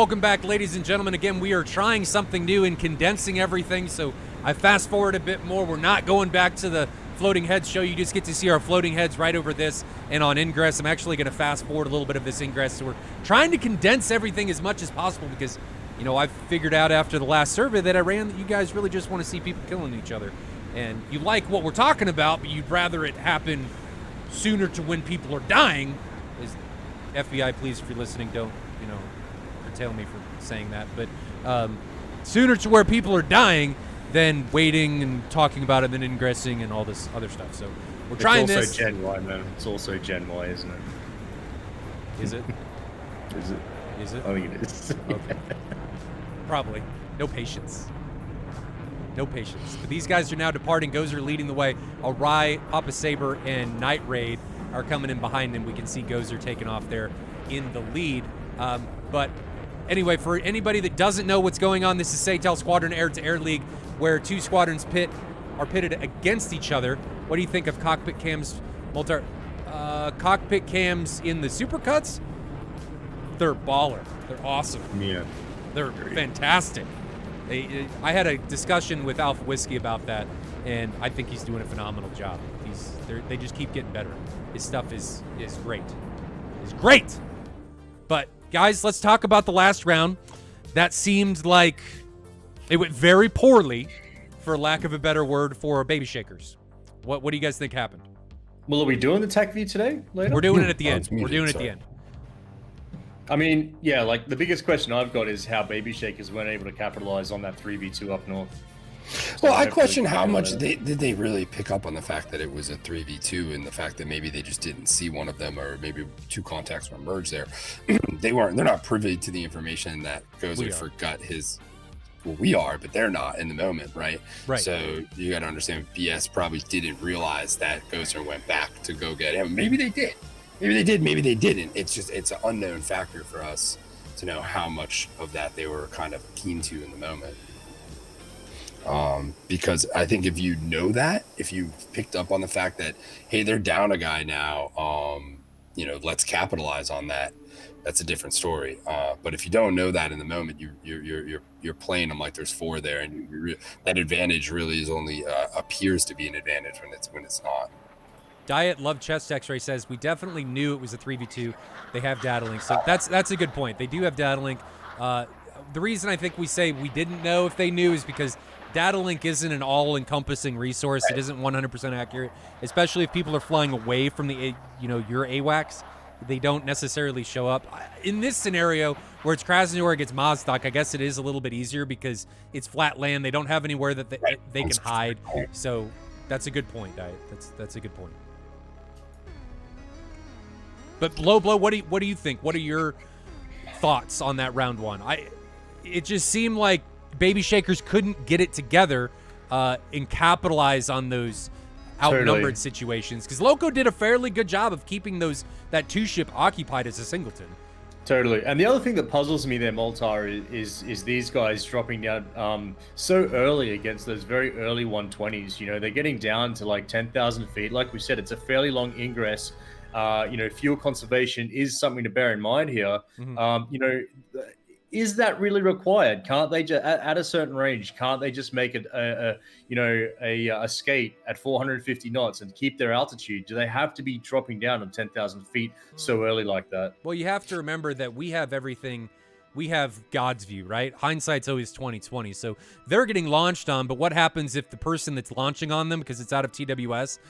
Welcome back, ladies and gentlemen. Again, we are trying something new in condensing everything, so I fast forward a bit more. We're not going back to the floating heads show. You just get to see our floating heads right over this and on ingress. I'm actually going to fast forward a little bit of this ingress, so we're trying to condense everything as much as possible because, you know, I've figured out after the last survey that I ran that you guys really just want to see people killing each other. And you like what we're talking about, but you'd rather it happen sooner to when people are dying. Is FBI, please, if you're listening, don't, you know, curtail me for saying that. But sooner to where people are dying than waiting and talking about it and then ingressing and all this other stuff. So we're trying this. It's also Gen Y, man. It's also Gen Y, isn't it? Is it? Is it? Is it? I think it is. Okay. Probably. No patience. No patience. But these guys are now departing. Gozer leading the way. Arai, Papa Saber, and Night Raid are coming in behind him. We can see Gozer taking off there in the lead. But anyway, for anybody that doesn't know what's going on, this is SATAL Squadron Air-to-Air League, where two squadrons are pitted against each other. What do you think of cockpit cams, Moltar? Cockpit cams in the supercuts? They're baller. They're awesome. Yeah. They're fantastic. I had a discussion with Alpha Whiskey about that, and I think he's doing a phenomenal job. They just keep getting better. His stuff is great. It's great. But guys, let's talk about the last round. That seemed like it went very poorly, for lack of a better word, for Baby Shakers. What do you guys think happened? Well, are we doing the tech view today? Later? We're doing it at the end. We're doing it at the end. I mean, yeah, like the biggest question I've got is how Baby Shakers weren't able to capitalize on that 3v2 up north. Well, I question how much did they really pick up on the fact that it was a 3v2 and the fact that maybe they just didn't see one of them or maybe two contacts were merged there. They're not privy to the information that Gozer forgot his. Well, we are, but they're not in the moment, right? Right. So you got to understand, BS probably didn't realize that Gozer went back to go get him. Maybe they did. Maybe they did, maybe they didn't. It's an unknown factor for us to know how much of that they were kind of keen to in the moment. Because I think if you know that, if you picked up on the fact that, hey, they're down a guy now, let's capitalize on that. That's a different story. But if you don't know that in the moment, you're playing them like there's four there, and that advantage really is only appears to be an advantage when it's not. Diet Love Chest X-Ray says, we definitely knew it was a 3v2. They have data link. So that's a good point. They do have data link. The reason I think we say we didn't know if they knew is because data link isn't an all-encompassing resource. It isn't 100% accurate, especially if people are flying away from the, your AWACS. They don't necessarily show up. In this scenario where it's Krasnodar against Mazdak, I guess it is a little bit easier because it's flat land. They don't have anywhere that they can hide. So that's a good point, Diet. That's a good point. But Low Blow, what do you think? What are your thoughts on that round one? It just seemed like Baby Shakers couldn't get it together and capitalize on those outnumbered situations, because Loco did a fairly good job of keeping that two ship occupied as a singleton. Totally. And the other thing that puzzles me there, Moltar, is these guys dropping down so early against those very early 120s. They're getting down to like 10,000 feet. Like we said, it's a fairly long ingress. Fuel conservation is something to bear in mind here. Mm-hmm. Is that really required? Can't they just at a certain range? Can't they just make it a skate at 450 knots and keep their altitude? Do they have to be dropping down on 10,000 feet so early like that? Well, you have to remember that we have everything. We have God's view, right? Hindsight's always 20/20. So they're getting launched on, but what happens if the person that's launching on them, because it's out of TWS,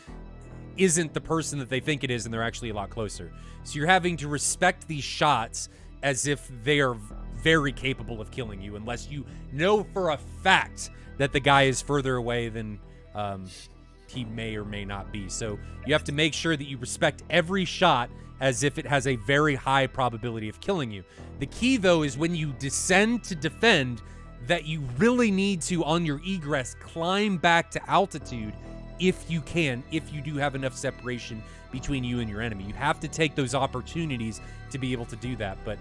isn't the person that they think it is, and they're actually a lot closer? So you're having to respect these shots as if they are very capable of killing you, unless you know for a fact that the guy is further away than he may or may not be. So you have to make sure that you respect every shot as if it has a very high probability of killing you. The key, though, is when you descend to defend, that you really need to, on your egress, climb back to altitude if you can, if you do have enough separation between you and your enemy. You have to take those opportunities to be able to do that. But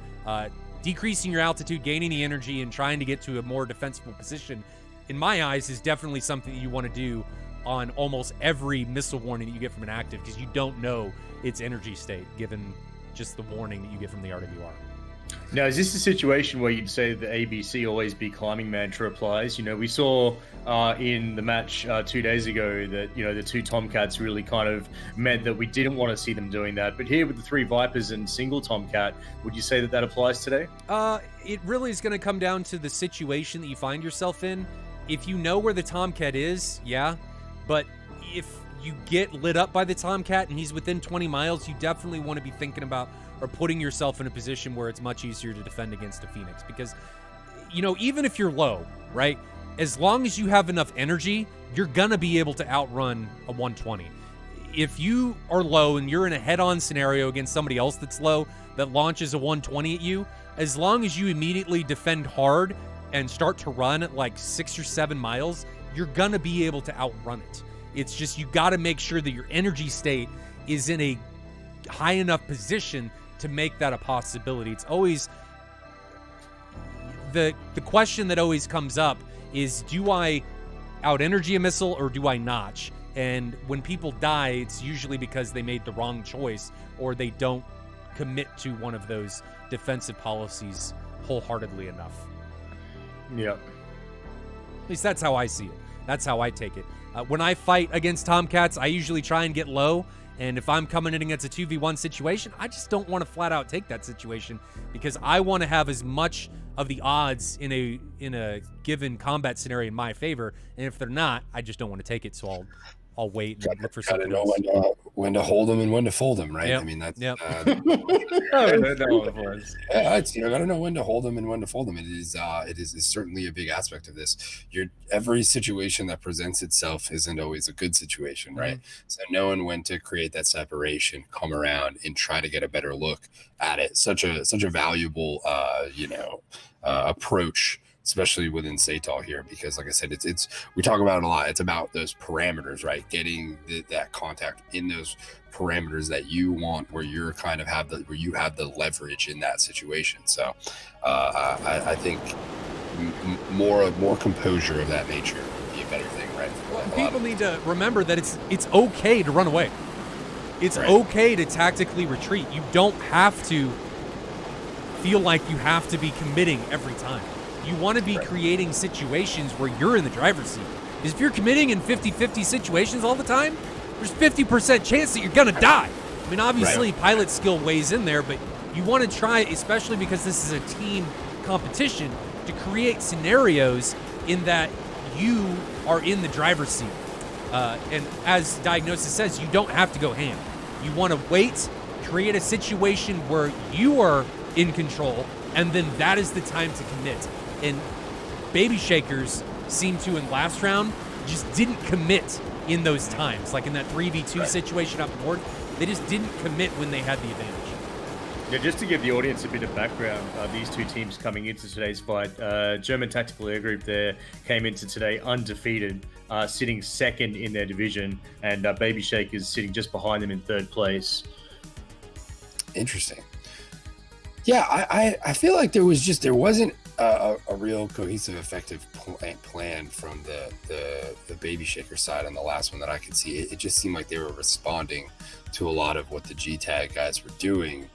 decreasing your altitude, gaining the energy, and trying to get to a more defensible position, in my eyes, is definitely something that you want to do on almost every missile warning that you get from an active, because you don't know its energy state, given just the warning that you get from the RWR. Now, is this a situation where you'd say the ABC always be climbing mantra applies? You know, we saw in the match 2 days ago that, you know, the two Tomcats really kind of meant that we didn't want to see them doing that. But here with the three Vipers and single Tomcat, would you say that that applies today? It really is going to come down to the situation that you find yourself in. If you know where the Tomcat is, yeah. But if you get lit up by the Tomcat and he's within 20 miles, you definitely want to be thinking about or putting yourself in a position where it's much easier to defend against a Phoenix. Because, you know, even if you're low, right, as long as you have enough energy, you're going to be able to outrun a 120. If you are low and you're in a head-on scenario against somebody else that's low that launches a 120 at you, as long as you immediately defend hard and start to run at like 6 or 7 miles, you're going to be able to outrun it. It's just you got to make sure that your energy state is in a high enough position to make that a possibility. It's always the question that always comes up is, do I out energy a missile or do I notch? And when people die, it's usually because they made the wrong choice or they don't commit to one of those defensive policies wholeheartedly enough. Yeah. At least that's how I see it. That's how I take it. When I fight against Tomcats, I usually try and get low. And if I'm coming in against a 2v1 situation, I just don't want to flat out take that situation because I want to have as much of the odds in a given combat scenario in my favor. And if they're not, I just don't want to take it. So I'll wait and look for something else. When to hold them and when to fold them, right? Yep. I mean, that's yep. Yeah, it's, you know, gotta know when to hold them and when to fold them. It is certainly a big aspect of this. Every situation that presents itself isn't always a good situation, right? Mm-hmm. So knowing when to create that separation, come around and try to get a better look at it. Such a valuable approach, especially within SATAL here, because like I said, it's we talk about it a lot. It's about those parameters, right? Getting that contact in those parameters that you want, where you're kind of where you have the leverage in that situation. So I think more composure of that nature would be a better thing, right? People need to remember that it's okay to run away. It's okay to tactically retreat. You don't have to feel like you have to be committing every time. You want to be creating situations where you're in the driver's seat. Because if you're committing in 50-50 situations all the time, there's 50% chance that you're going to die. I mean, obviously, pilot skill weighs in there, but you want to try, especially because this is a team competition, to create scenarios in that you are in the driver's seat. And as Diagnosis says, you don't have to go ham. You want to wait, create a situation where you are in control, and then that is the time to commit. And Baby Shakers seem to, in last round, just didn't commit in those times. Like in that 3v2 situation up north, they just didn't commit when they had the advantage. Yeah, just to give the audience a bit of background, these two teams coming into today's fight, German Tactical Air Group there came into today undefeated, sitting second in their division, and Baby Shakers sitting just behind them in third place. Interesting. Yeah, I feel like there wasn't a real cohesive, effective plan from the Baby Shaker side on the last one that I could see. It just seemed like they were responding to a lot of what the G-Tag guys were doing,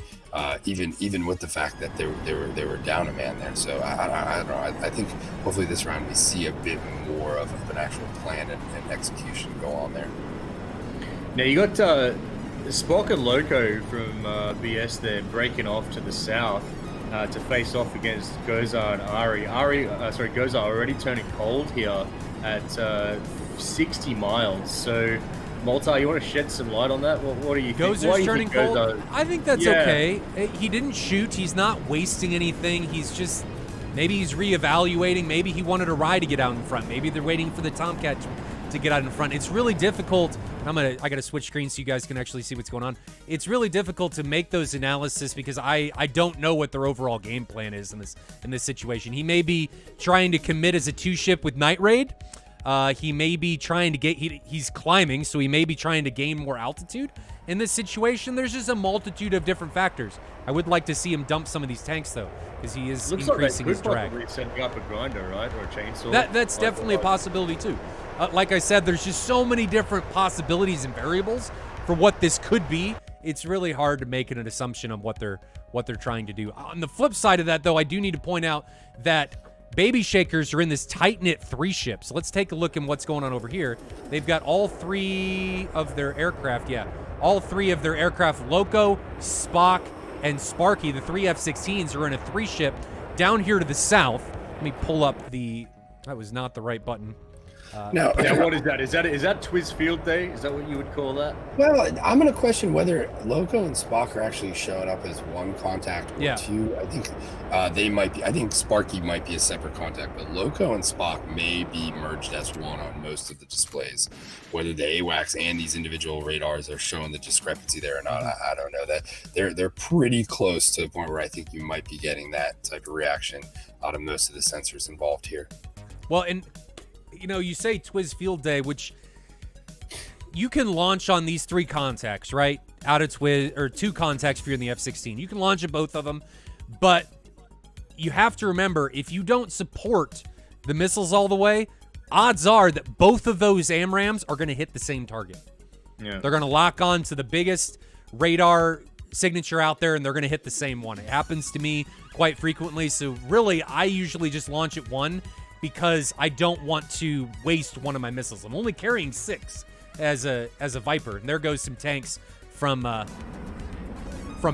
even with the fact that they were down a man there. So I don't know. I think hopefully this round we see a bit more of an actual plan and execution go on there. Now you got Spock and Loco from BS there breaking off to the south to face off against Gozar and Ari. Gozar already turning cold here at 60 miles. So, Malta, you want to shed some light on that? What do you think? Gozar's turning cold? I think that's okay. He didn't shoot. He's not wasting anything. He's just, maybe he's reevaluating. Maybe he wanted a ride to get out in front. Maybe they're waiting for the Tomcat to get out in front. It's really difficult. I gotta switch screens so you guys can actually see what's going on. It's really difficult to make those analysis because I don't know what their overall game plan is in this situation. He may be trying to commit as a 2-ship with Night Raid. He may be trying to he's climbing, so he may be trying to gain more altitude. In this situation, there's just a multitude of different factors. I would like to see him dump some of these tanks though, because he is increasing his drag. Setting up a grinder, right, or a chainsaw. That's definitely a possibility too. Like I said, there's just so many different possibilities and variables for what this could be it's really hard to make an assumption on what they're trying to do. On the flip side of that, though, I do need to point out that Baby Shakers are in this tight-knit 3 ship. So let's take a look at what's going on over here. They've got all 3 of their aircraft, all 3 of their aircraft, Loco, Spock, and Sparky, the 3 F-16s, are in a 3 ship down here to the south. Let me pull up the... That was not the right button. No. Now, what is that? Is that Twiz Field Day? Is that what you would call that? Well, I'm going to question whether Loco and Spock are actually showing up as one contact or 2. I think they might be. I think Sparky might be a separate contact, but Loco and Spock may be merged as one on most of the displays. Whether the AWACS and these individual radars are showing the discrepancy there or not, I don't know. That they're pretty close to the point where I think you might be getting that type of reaction out of most of the sensors involved here. Well, and you say Twiz Field Day, which you can launch on these 3 contacts, right? Out of Twiz, or 2 contacts if you're in the F-16. You can launch at both of them, but you have to remember, if you don't support the missiles all the way, odds are that both of those AMRAAMs are going to hit the same target. Yeah. They're going to lock on to the biggest radar signature out there, and they're going to hit the same one. It happens to me quite frequently, so really, I usually just launch at 1, because I don't want to waste one of my missiles. I'm only carrying 6 as a Viper, and there goes some tanks from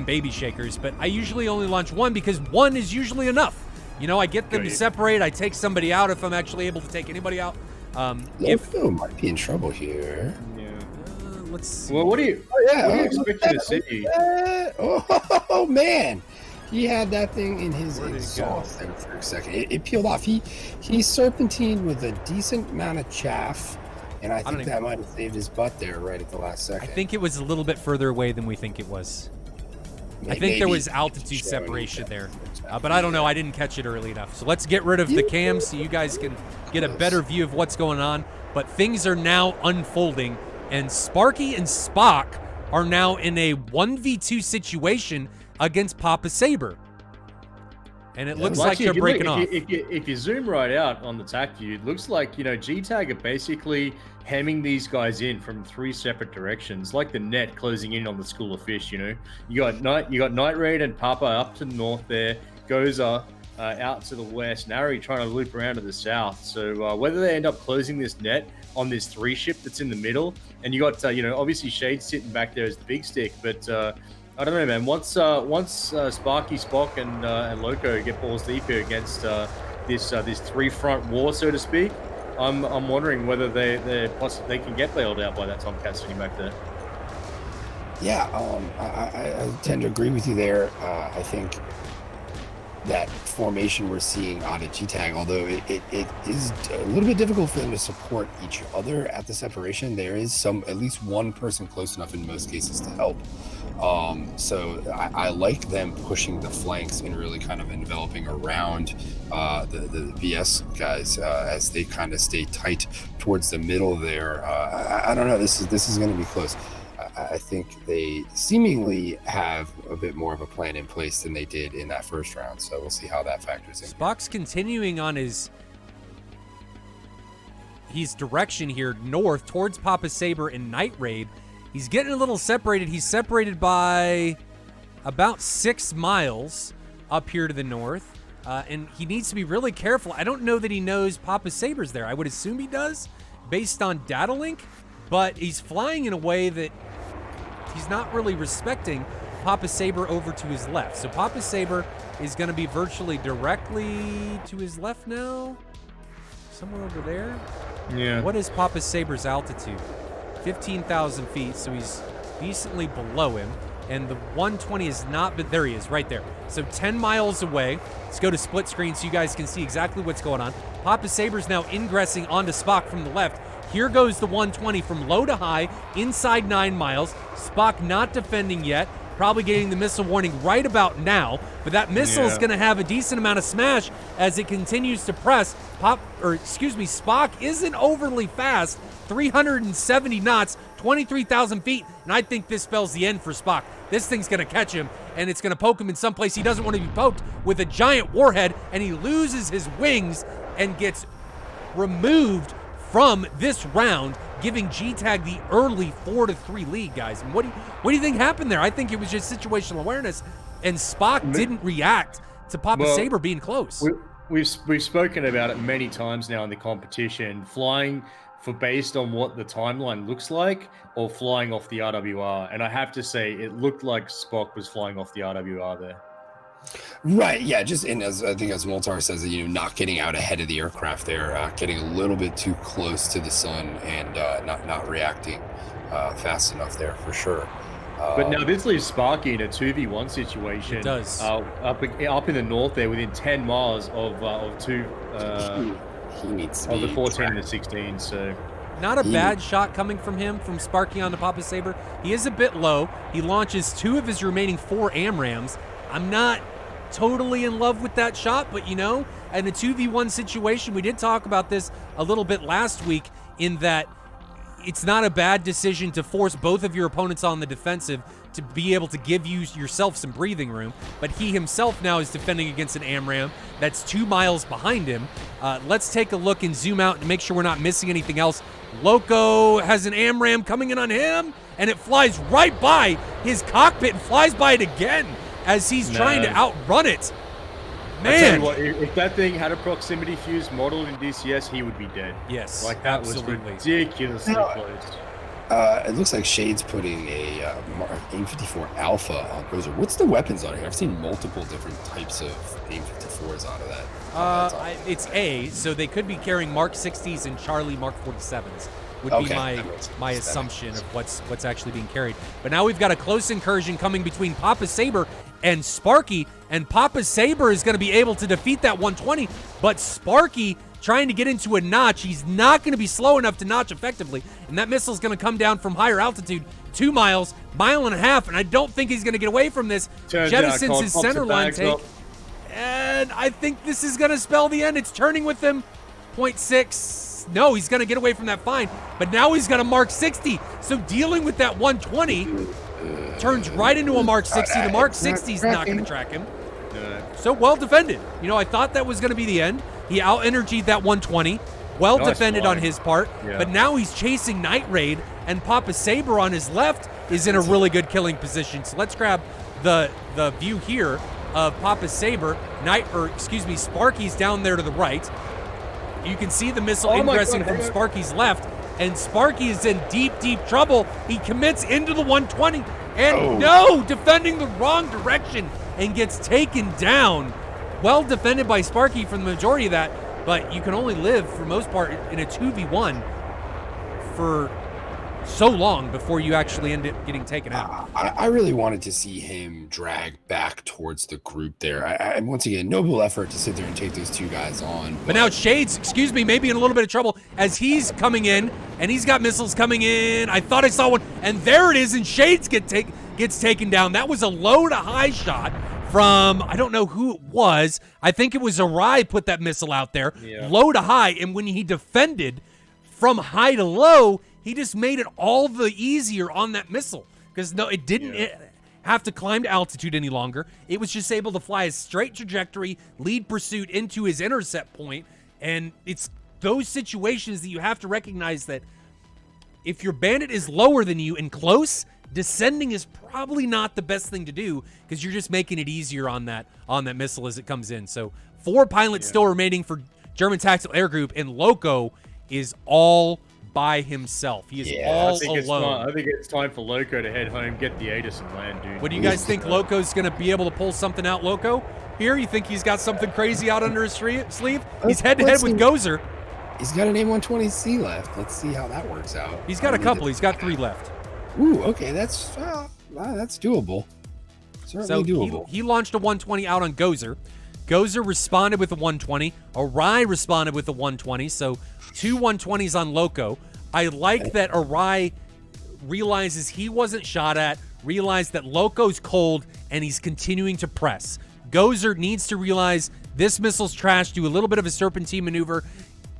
Baby Shakers. But I usually only launch 1 because 1 is usually enough. I get them to separate. I take somebody out if I'm actually able to take anybody out. Loco might be in trouble here. Yeah. Let's see. Well, what do you expect to see? Oh man. He had that thing in his exhaust there for a second. It peeled off. He serpentined with a decent amount of chaff, and I think that might have saved his butt there right at the last second. I think it was a little bit further away than we think it was. I think there was altitude separation there, but I don't know. I didn't catch it early enough. So let's get rid of the cams so you guys can get a better view of what's going on. But things are now unfolding, and Sparky and Spock are now in a 1v2 situation against Papa Saber. And it looks like they're breaking off. If you zoom right out on the TAC view, it looks like, G-Tag are basically hemming these guys in from 3 separate directions, like the net closing in on the School of Fish, You got Night Raid and Papa up to the north there, Goza out to the west, Nari trying to loop around to the south. So whether they end up closing this net on this 3 ship that's in the middle, and you got, obviously Shade sitting back there as the big stick, but I don't know, man. Once Sparky, Spock, and Loco get balls deep here against this 3-front war, so to speak, I'm wondering whether they can get bailed out by that Tomcat sitting back there. Yeah, I tend to agree with you there. I think that formation we're seeing out of G-Tag, although it is a little bit difficult for them to support each other at the separation, there is at least one person close enough in most cases to help. So I like them pushing the flanks and really kind of enveloping around the BS guys as they kind of stay tight towards the middle there. I don't know. This is going to be close. I think they seemingly have a bit more of a plan in place than they did in that first round. So we'll see how that factors in. Spock's continuing on his direction here north towards Papa Saber and Night Raid. He's getting a little separated. He's separated by about 6 miles up here to the north. And he needs to be really careful. I don't know that he knows Papa Saber's there. I would assume he does based on data link, but he's flying in a way that he's not really respecting Papa Saber over to his left. So Papa Saber is going to be virtually directly to his left now. Somewhere over there. Yeah. What is Papa Saber's altitude? 15,000 feet, so he's decently below him. And the 120 is not, but there he is, right there. So 10 miles away. Let's go to split screen so you guys can see exactly what's going on. Papa Saber's now ingressing onto Spock from the left. Here goes the 120 from low to high, inside 9 miles. Spock not defending yet. Probably getting the missile warning right about now. But that missile is going to have a decent amount of smash as it continues to press. Spock isn't overly fast. 370 knots, 23,000 feet, and I think this spells the end for Spock. This thing's going to catch him, and it's going to poke him in some place he doesn't want to be poked with a giant warhead, and he loses his wings and gets removed from this round giving G-Tag the early 4-3 lead, guys. And what do you think happened there? I think it was just situational awareness, and Spock didn't react to Papa Saber being close. We've spoken about it many times now in the competition, flying for based on what the timeline looks like or flying off the RWR. And I have to say, it looked like Spock was flying off the RWR there. Right, yeah, just and as I think as Moltar says, not getting out ahead of the aircraft there, getting a little bit too close to the sun and not reacting fast enough there for sure. But now this leaves Sparky in a 2v1 situation. It does. Up in the north there, within 10 miles of two. He needs to of the be 14 and tracked. the 16. So Not a bad shot coming from him, from Sparky onto Papa Saber. He is a bit low. He launches 2 of his remaining 4 AMRAMs. I'm not totally in love with that shot, but in a 2v1 situation, we did talk about this a little bit last week, in that it's not a bad decision to force both of your opponents on the defensive to be able to give yourself some breathing room. But he himself now is defending against an AMRAM that's 2 miles behind him. Let's take a look and zoom out and make sure we're not missing anything else. Loco has an AMRAM coming in on him, and it flies right by his cockpit and flies by it again as he's trying to outrun it. Man. I tell you what, if that thing had a proximity fuse modeled in DCS, he would be dead. Yes, like that absolutely. was ridiculously close. It looks like Shade's putting a AIM-54 Alpha on Gozer. What's the weapons on here? I've seen multiple different types of AIM-54s out of that. It's A, so they could be carrying Mark 60s and Charlie Mark 47s. Would be my assumption of what's actually being carried. But now we've got a close incursion coming between Papa Saber and Sparky, and Papa Saber is going to be able to defeat that 120, but Sparky trying to get into a notch. He's not going to be slow enough to notch effectively, and that missile's going to come down from higher altitude, 2 miles, 1.5 miles, and I don't think he's going to get away from this. Jettisons his center line take, and I think this is going to spell the end. It's turning with him, 0.6. No, he's going to get away from that fine, but now he's got a Mark 60, so dealing with that 120 turns right into a Mark 60. The Mark 60 is not going to track him. So well defended. I thought that was going to be the end. He out-energied that 120. Well defended on his part. Yeah. But now he's chasing Night Raid, and Papa Saber on his left is in a really good killing position. So let's grab the view here of Papa Saber. Sparky's down there to the right. You can see the missile ingressing from Sparky's left, and Sparky is in deep, deep trouble. He commits into the 120, and defending the wrong direction and gets taken down. Well defended by Sparky for the majority of that, but you can only live, for most part, in a 2v1 for so long before you actually end up getting taken out. I really wanted to see him drag back towards the group there. And once again, noble effort to sit there and take those 2 guys on. But now Shades, maybe in a little bit of trouble as he's coming in, and he's got missiles coming in. I thought I saw one, and there it is, and Shades gets taken down. That was a low to high shot from, I don't know who it was. I think it was Arai put that missile out there, low to high, and when he defended from high to low, he just made it all the easier on that missile, because it didn't have to climb to altitude any longer. It was just able to fly a straight trajectory, lead pursuit into his intercept point, and it's those situations that you have to recognize that if your bandit is lower than you and close, descending is probably not the best thing to do, because you're just making it easier on that missile as it comes in. So 4 pilots still remaining for German Tactical Air Group, and Loco is all by himself. He is all alone. I think it's time for Loco to head home, get the ATIS and land, dude. What do you guys think? Loco's going to be able to pull something out, Loco? Here, you think he's got something crazy out under his sleeve? He's head-to-head with Gozer. He's got an A120C left. Let's see how that works out. He's got a couple. He's got 3 left. Ooh, okay, that's doable. Certainly doable. He launched a 120 out on Gozer. Gozer responded with a 120. Arai responded with a 120. So 2 120s on Loco. I like that Arai realizes he wasn't shot at, realized that Loco's cold, and he's continuing to press. Gozer needs to realize this missile's trash, do a little bit of a serpentine maneuver,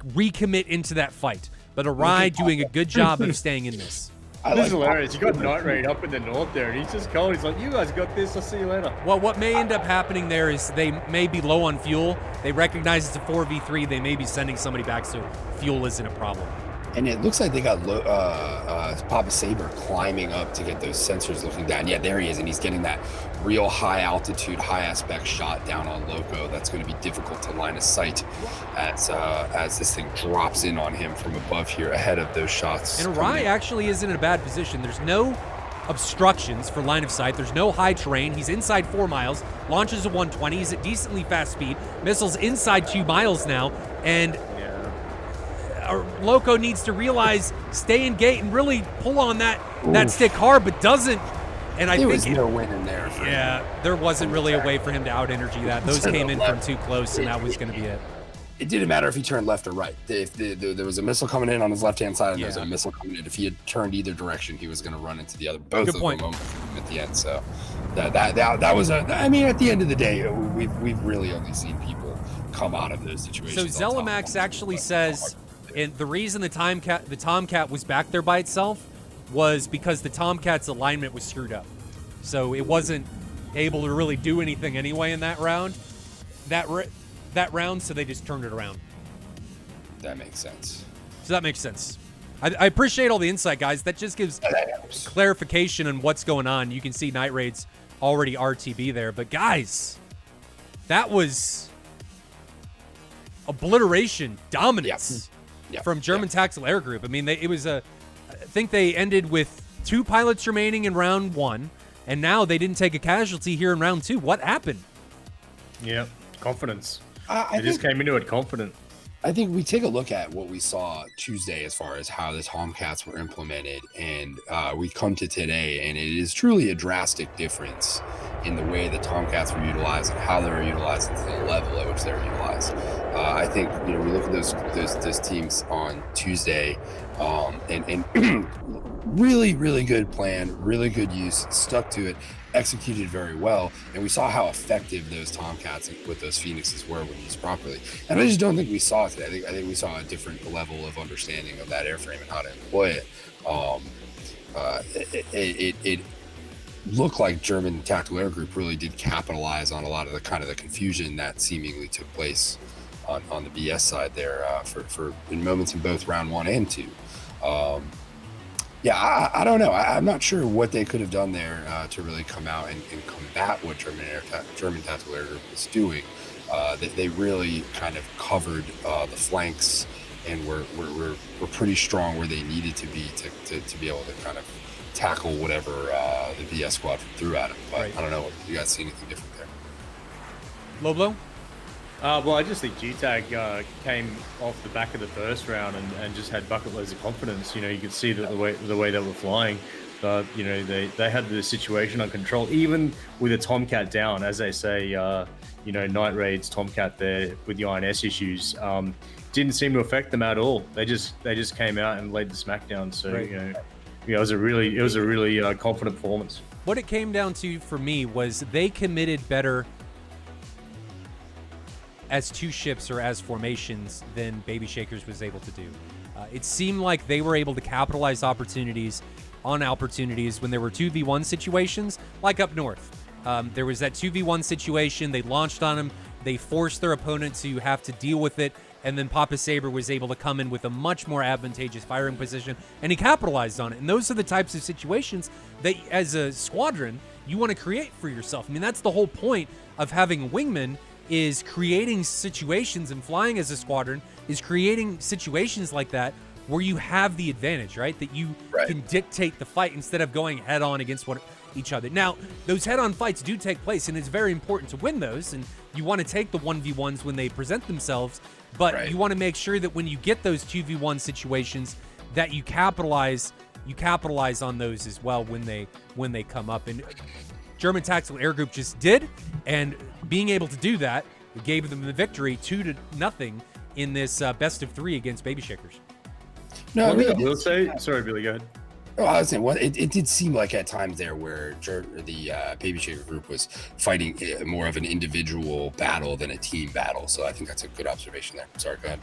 recommit into that fight. But Arai doing a good job of staying in this. This is hilarious. You got Night Raid up in the north there, and he's just cold. He's like, you guys got this. I'll see you later. Well, what may end up happening there is they may be low on fuel. They recognize it's a 4v3. They may be sending somebody back so fuel isn't a problem. and it looks like they got Papa Saber climbing up to get those sensors looking down. Yeah, there he is, and he's getting that real high altitude, high aspect shot down on Loco. That's going to be difficult to line of sight as this thing drops in on him from above here ahead of those shots. And Arai actually isn't in a bad position. There's no obstructions for line of sight. There's no high terrain. He's inside 4 miles, launches a 120. He's at decently fast speed. Missiles inside 2 miles now, and Loco needs to realize, stay in gate and really pull on that stick hard, but doesn't. And I think there was no win in there. There wasn't really a way for him to out-energy that. Those came in from too close, and that was going to be it. It didn't matter if he turned left or right. If there was a missile coming in on his left-hand side, and there was a missile coming in, if he had turned either direction, he was going to run into the other. Both of them at the end. So that was I mean, at the end of the day, we've really only seen people come out of those situations. So Zelamax actually says, and the reason the Tomcat was back there by itself was because the Tomcat's alignment was screwed up. So it wasn't able to really do anything anyway in that round. That round, so they just turned it around. That makes sense. So that makes sense. I appreciate all the insight, guys. That just gives clarification on what's going on. You can see Night Raid's already RTB there. But guys, that was obliteration, dominance from German Tactical Air Group. I mean, I think they ended with 2 pilots remaining in round 1, and now they didn't take a casualty here in round 2. What happened? Yeah, confidence. They just came into it confident. I think we take a look at what we saw Tuesday as far as how the Tomcats were implemented, and we come to today, and it is truly a drastic difference in the way the Tomcats were utilized and how they were utilized and to the level at which they were utilized. I think we look at those teams on Tuesday, and really, really good plan, really good use, stuck to it, executed very well, and we saw how effective those Tomcats with those Phoenixes were when used properly. And I just don't think we saw it today. I think we saw a different level of understanding of that airframe and how to employ it. It looked like German Tactical Air Group really did capitalize on a lot of the confusion that seemingly took place on the BS side there for in moments in both round 1 and 2. I don't know. I'm not sure what they could have done there to really come out and combat what German Tactical Air Group was doing. They really kind of covered the flanks and were pretty strong where they needed to be to be able to kind of tackle whatever the BS squadron threw at them. But I don't know. You guys see anything different there? Loblo? Well, I just think GTAG came off the back of the first round and just had bucket loads of confidence. You could see that the way they were flying. They had the situation under control, even with a Tomcat down, as they say. Night Raid's Tomcat there with the INS issues didn't seem to affect them at all. They just came out and laid the smackdown. So it was a really confident performance. What it came down to for me was they committed better as 2 ships or as formations than Baby Shakers was able to do. It seemed like they were able to capitalize on opportunities when there were 2v1 situations, like up north. There was that 2v1 situation, they launched on them, they forced their opponent to have to deal with it, and then Papa Saber was able to come in with a much more advantageous firing position, and he capitalized on it. And those are the types of situations that, as a squadron, you want to create for yourself. I mean, that's the whole point of having a wingman, is creating situations, and flying as a squadron is creating situations like that where you have the advantage, right? That you can dictate the fight instead of going head on against each other. Now, those head on fights do take place, and it's very important to win those, and you want to take the 1v1s when they present themselves, but you want to make sure that when you get those 2v1 situations that you capitalize on those as well when they come up. And German Tactical Air Group just did, and being able to do that gave them the victory 2-0 in this best of 3 against Baby Shakers. No, I will say, sorry, Billy, go ahead. Oh, I was saying, it did seem like at times there where the Baby Shaker Group was fighting more of an individual battle than a team battle. So I think that's a good observation there. Sorry, go ahead.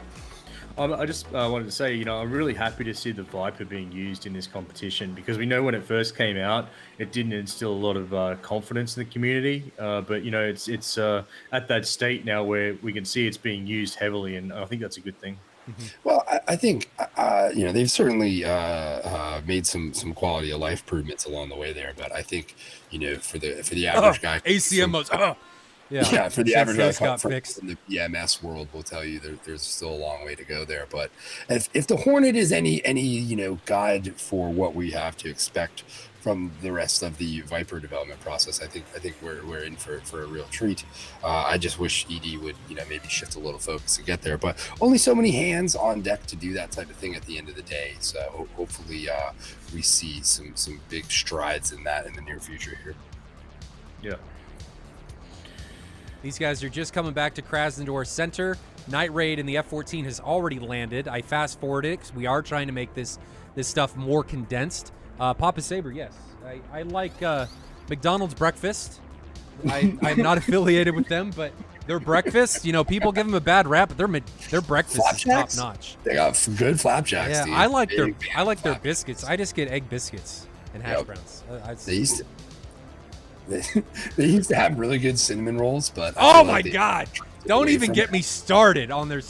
I just wanted to say, I'm really happy to see the Viper being used in this competition because we know when it first came out, it didn't instill a lot of confidence in the community. But it's at that state now where we can see it's being used heavily, and I think that's a good thing. Well, I think they've certainly made some quality of life improvements along the way there, but I think for the average guy, ACM modes. Yeah, for the Since average those guy got from fixed. the BMS world, will tell you there's still a long way to go there. But if the Hornet is any guide for what we have to expect from the rest of the Viper development process, I think we're in for a real treat. I just wish ED would maybe shift a little focus to get there, but only so many hands on deck to do that type of thing at the end of the day. So hopefully we see some big strides in that in the near future here. Yeah. These guys are just coming back to Krasnodar Center. Night Raid and the F-14 has already landed. I fast-forwarded it because we are trying to make this stuff more condensed. Papa Saber, yes. I like McDonald's breakfast. I'm not affiliated with them, but their breakfast, people give them a bad rap, but their breakfast is top-notch. They got good flapjacks, yeah, dude. I like their biscuits. I just get egg biscuits and hash browns. They used to have really good cinnamon rolls, but oh my god, don't even get me started on their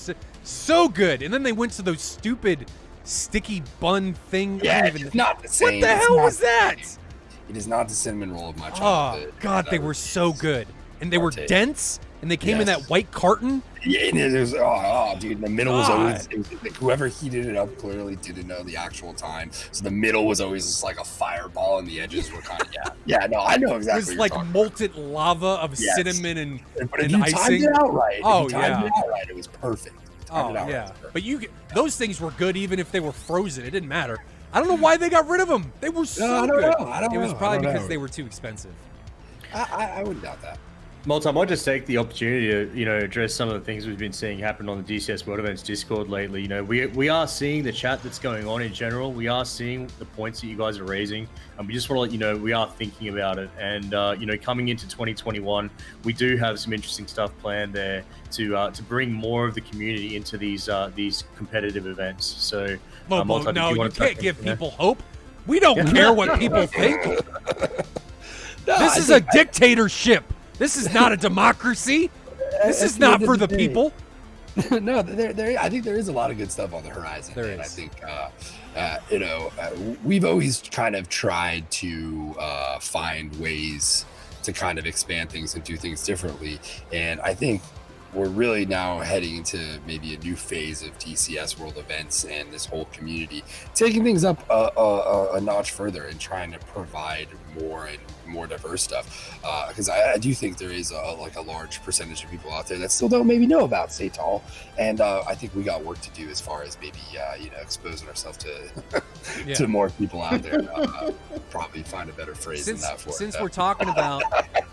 so good. And then they went to those stupid sticky bun thing. Yeah, it's not the same. What the hell was that? It is not the cinnamon roll of my Oh childhood. god, they were so good, and they were dense, and they came in that white carton. Yeah, and it was dude. The middle was always like whoever heated it up clearly didn't know the actual time, so the middle was always just like a fireball, and the edges were kind of yeah. No, I know exactly. It was like molten lava of cinnamon and but if you icing. timed it out right, it was perfect. Oh yeah, but those things were good even if they were frozen. It didn't matter. I don't know why they got rid of them. They were so good. It was probably because they were too expensive. I wouldn't doubt that. Multi, I might just take the opportunity to, address some of the things we've been seeing happen on the DCS World Events Discord lately. We are seeing the chat that's going on in general. We are seeing the points that you guys are raising, and we just want to let you know we are thinking about it. And coming into 2021, we do have some interesting stuff planned there to bring more of the community into these competitive events. So, Multi, no, you can't give people hope. We don't care what people think. This is a dictatorship. This is not a democracy. This is not for the people. No, I think there is a lot of good stuff on the horizon. There is. I think, we've always kind of tried to find ways to kind of expand things and do things differently. And I think we're really now heading into maybe a new phase of DCS World Events and this whole community, taking things up a notch further and trying to provide more and more diverse stuff. Because I do think there is a large percentage of people out there that still don't maybe know about SATAL, and I think we got work to do as far as maybe exposing ourselves to to more people out there. Probably find a better phrase than that for it. Since we're talking about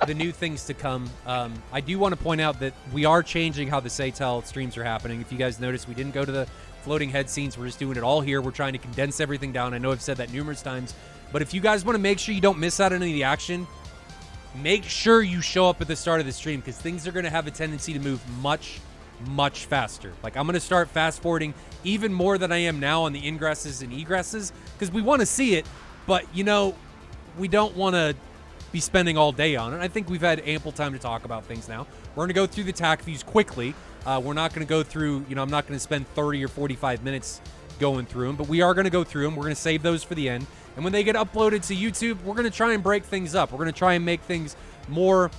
the new things to come, I do want to point out that we are changing how the SATAL streams are happening. If you guys notice, we didn't go to the floating head scenes. We're just doing it all here. We're trying to condense everything down. I know I've said that numerous times, but if you guys want to make sure you don't miss out on any of the action, make sure you show up at the start of the stream, because things are going to have a tendency to move much, much faster. Like, I'm going to start fast forwarding even more than I am now on the ingresses and egresses, because we want to see it, but we don't want to be spending all day on it. I think we've had ample time to talk about things now. We're going to go through the TAC views quickly. We're not going to go through, I'm not going to spend 30 or 45 minutes going through them, but we are going to go through them. We're going to save those for the end. And when they get uploaded to YouTube, we're going to try and break things up. We're going to try and make things more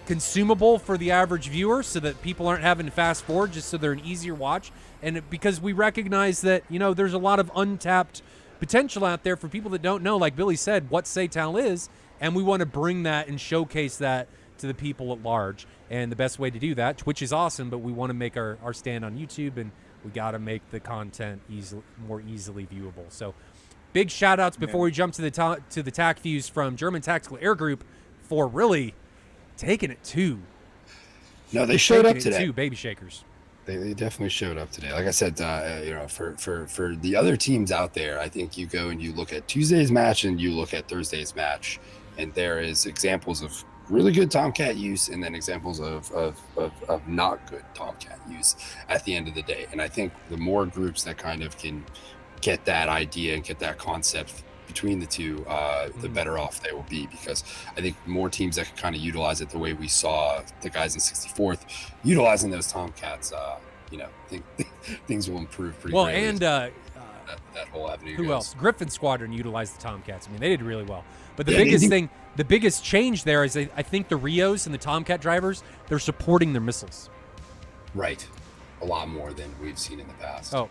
consumable for the average viewer, so that people aren't having to fast forward, just so they're an easier watch. And because we recognize that, there's a lot of untapped potential out there for people that don't know, like Billy said, what SATAL is. And we want to bring that and showcase that to the people at large. And the best way to do that, Twitch is awesome, but we want to make our stand on YouTube, and we got to make the content more easily viewable. So big shout outs before we jump to the TAC views from German Tactical Air Group for really taking it to. No, they showed up today. Baby shakers. They definitely showed up today. Like I said, for the other teams out there, I think you go and you look at Tuesday's match and you look at Thursday's match, and there is examples of really good Tomcat use and then examples of not good Tomcat use at the end of the day. And I think the more groups that kind of can get that idea and get that concept between the two, the better off they will be, because I think more teams that can kind of utilize it the way we saw the guys in 64th utilizing those Tomcats, things will improve pretty well. greatly. And that whole avenue who goes. else? Griffin Squadron utilized the Tomcats. I mean, they did really well. But the biggest change there is I think the Rios and the Tomcat drivers, they're supporting their missiles. Right, a lot more than we've seen in the past. Oh.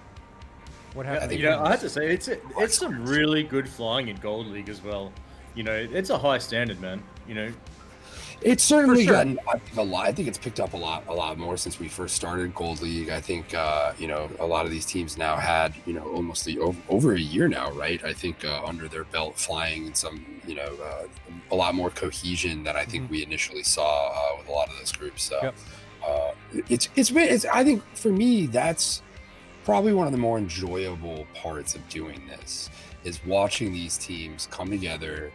What happened? I have to say, it's some really good flying in Gold League as well. It's a high standard, man. It's certainly sure. gotten, I think, a lot. I think it's picked up a lot more since we first started Gold League. I think a lot of these teams now had almost over a year now, right? I think under their belt, flying and some a lot more cohesion than I think we initially saw with a lot of those groups. So it's I think for me that's probably one of the more enjoyable parts of doing this, is watching these teams come together,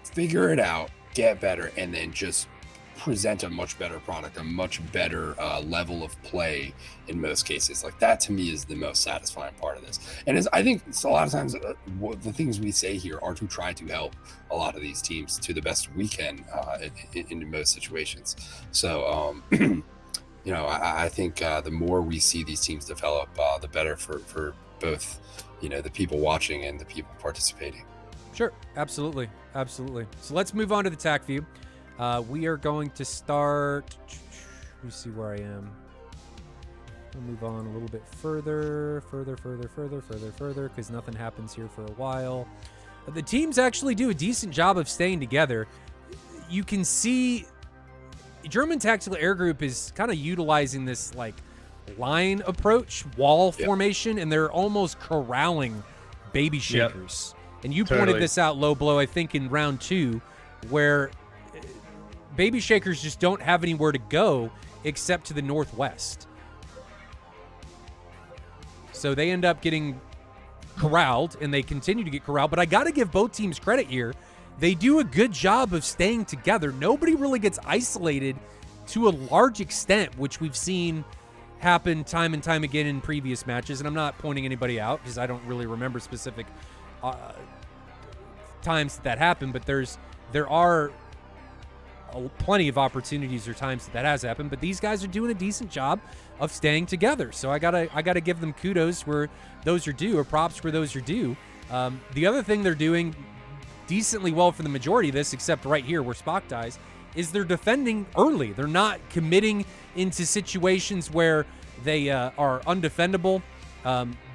figure it out, get better, and then just present a much better product, a much better level of play in most cases. Like that to me is the most satisfying part of this. And I think it's a lot of times the things we say here are to try to help a lot of these teams to the best we can in most situations. So I think the more we see these teams develop, the better for both, the people watching and the people participating. Sure, absolutely. So let's move on to the TAC view. We are going to start. Let me see where I am. We'll move on a little bit further, because nothing happens here for a while. The teams actually do a decent job of staying together. You can see German Tactical Air Group is kind of utilizing this like line approach, wall formation, and they're almost corralling baby shakers. Yep. And you pointed this out, Low Blow, I think in round 2, where baby shakers just don't have anywhere to go except to the northwest. So they end up getting corralled, and they continue to get corralled. But I got to give both teams credit here. They do a good job of staying together. Nobody really gets isolated to a large extent, which we've seen happen time and time again in previous matches. And I'm not pointing anybody out because I don't really remember specific times that happened, but there are plenty of opportunities or times that has happened. But these guys are doing a decent job of staying together. So I gotta give them kudos where those are due, or props where those are due. The other thing they're doing decently well for the majority of this, except right here where Spock dies, is they're defending early. They're not committing into situations where they are undefendable.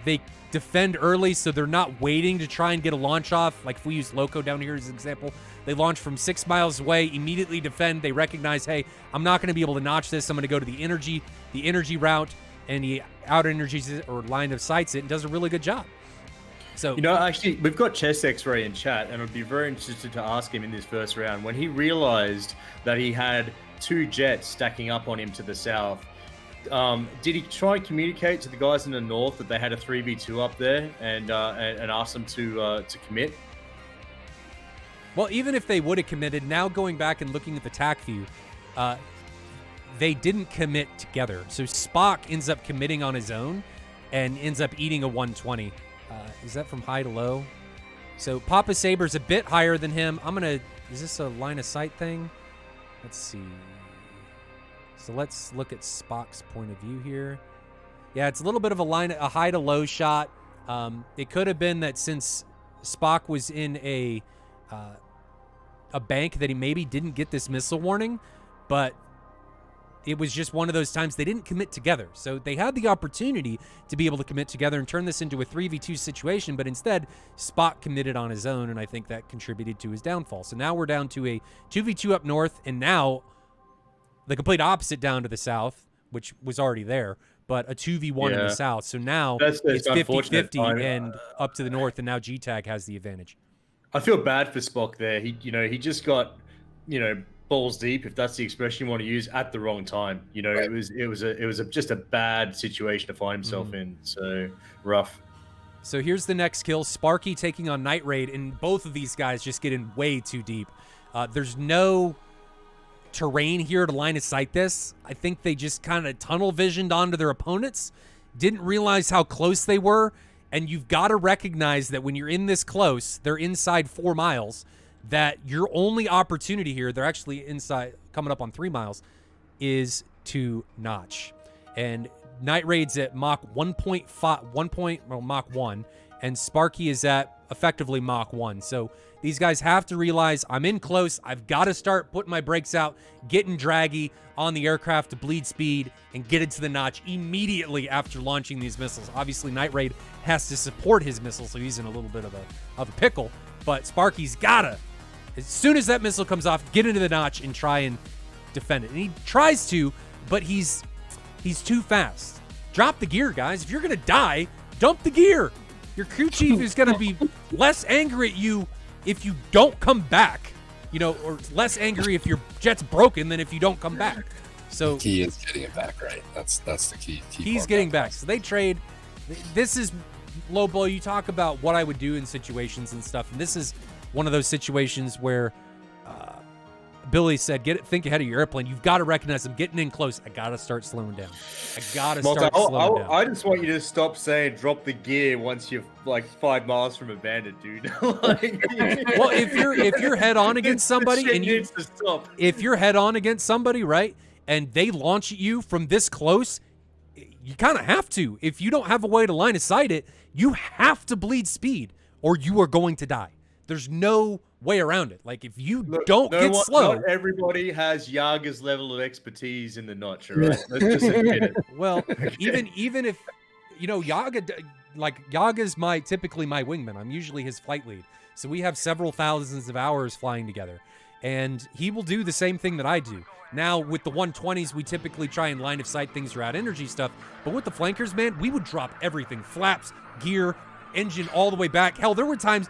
They defend early, so they're not waiting to try and get a launch off. Like if we use Loco down here as an example, they launch from 6 miles away, immediately defend. They recognize, hey, I'm not going to be able to notch this. I'm going to go to the energy route, and he out energies it or line of sights it and does a really good job. So actually, we've got Chess X-Ray in chat, and I'd be very interested to ask him in this first round when he realized that he had 2 jets stacking up on him to the south. Did he try and communicate to the guys in the north that they had a 3v2 up there and ask them to commit? Well, even if they would have committed, now going back and looking at the TAC view, they didn't commit together. So Spock ends up committing on his own and ends up eating a 120. Is that from high to low? So Papa Saber's a bit higher than him. Is this a line of sight thing? Let's see. So let's look at Spock's point of view here. Yeah, it's a little bit of a high to low shot. It could have been that since Spock was in a bank that he maybe didn't get this missile warning, but it was just one of those times they didn't commit together. So they had the opportunity to be able to commit together and turn this into a 3v2 situation, but instead Spock committed on his own, and I think that contributed to his downfall. So now we're down to a 2v2 up north, and now the complete opposite down to the south, which was already there, but a 2v1 in the south. So now it's 50-50 and up to the north, and now GTAG has the advantage. I feel bad for Spock there. He just got, balls deep, if that's the expression you want to use, at the wrong time. Right. It was just a bad situation to find himself in. So rough. So here's the next kill. Sparky taking on Night Raid, and both of these guys just get in way too deep. There's no terrain here to line of sight this. I think they just kind of tunnel visioned onto their opponents, didn't realize how close they were, and you've got to recognize that when you're in this close, they're inside 4 miles, that your only opportunity here, they're actually inside, coming up on 3 miles, is to notch. And Night Raid's at Mach 1.5, Mach 1, and Sparky is at effectively Mach 1. So these guys have to realize I'm in close. I've got to start putting my brakes out, getting draggy on the aircraft to bleed speed and get into the notch immediately after launching these missiles. Obviously, Night Raid has to support his missiles, so he's in a little bit of a pickle. But Sparky's gotta, as soon as that missile comes off, get into the notch and try and defend it. And he tries to, but he's too fast. Drop the gear, guys. If you're gonna die, dump the gear. Your crew chief is gonna be less angry at you if you don't come back, you know, or less angry if your jet's broken than if you don't come back. So the key is getting it back, right? That's the key. He's getting back. So they trade. This is low blow. You talk about what I would do in situations and stuff, and this is one of those situations where Billy said, think ahead of your airplane. You've got to recognize I'm getting in close. I got to start slowing down. I got to start slowing down. I just want you to stop saying drop the gear once you're like 5 miles from a bandit, dude. Like, well, if you're head on against somebody and if you're head on against somebody, right, and they launch at you from this close, you kind of have to. If you don't have a way to line of sight it, you have to bleed speed or you are going to die. There's no way around it. Like, if you don't get slow. Not everybody has Yaga's level of expertise in the notch, all right? Let's just admit it. Well, even if, you know, Yaga's typically my wingman. I'm usually his flight lead. So we have several thousands of hours flying together. And he will do the same thing that I do. Now, with the 120s, we typically try and line of sight things throughout energy stuff. But with the flankers, man, we would drop everything. Flaps, gear, engine, all the way back. Hell, there were times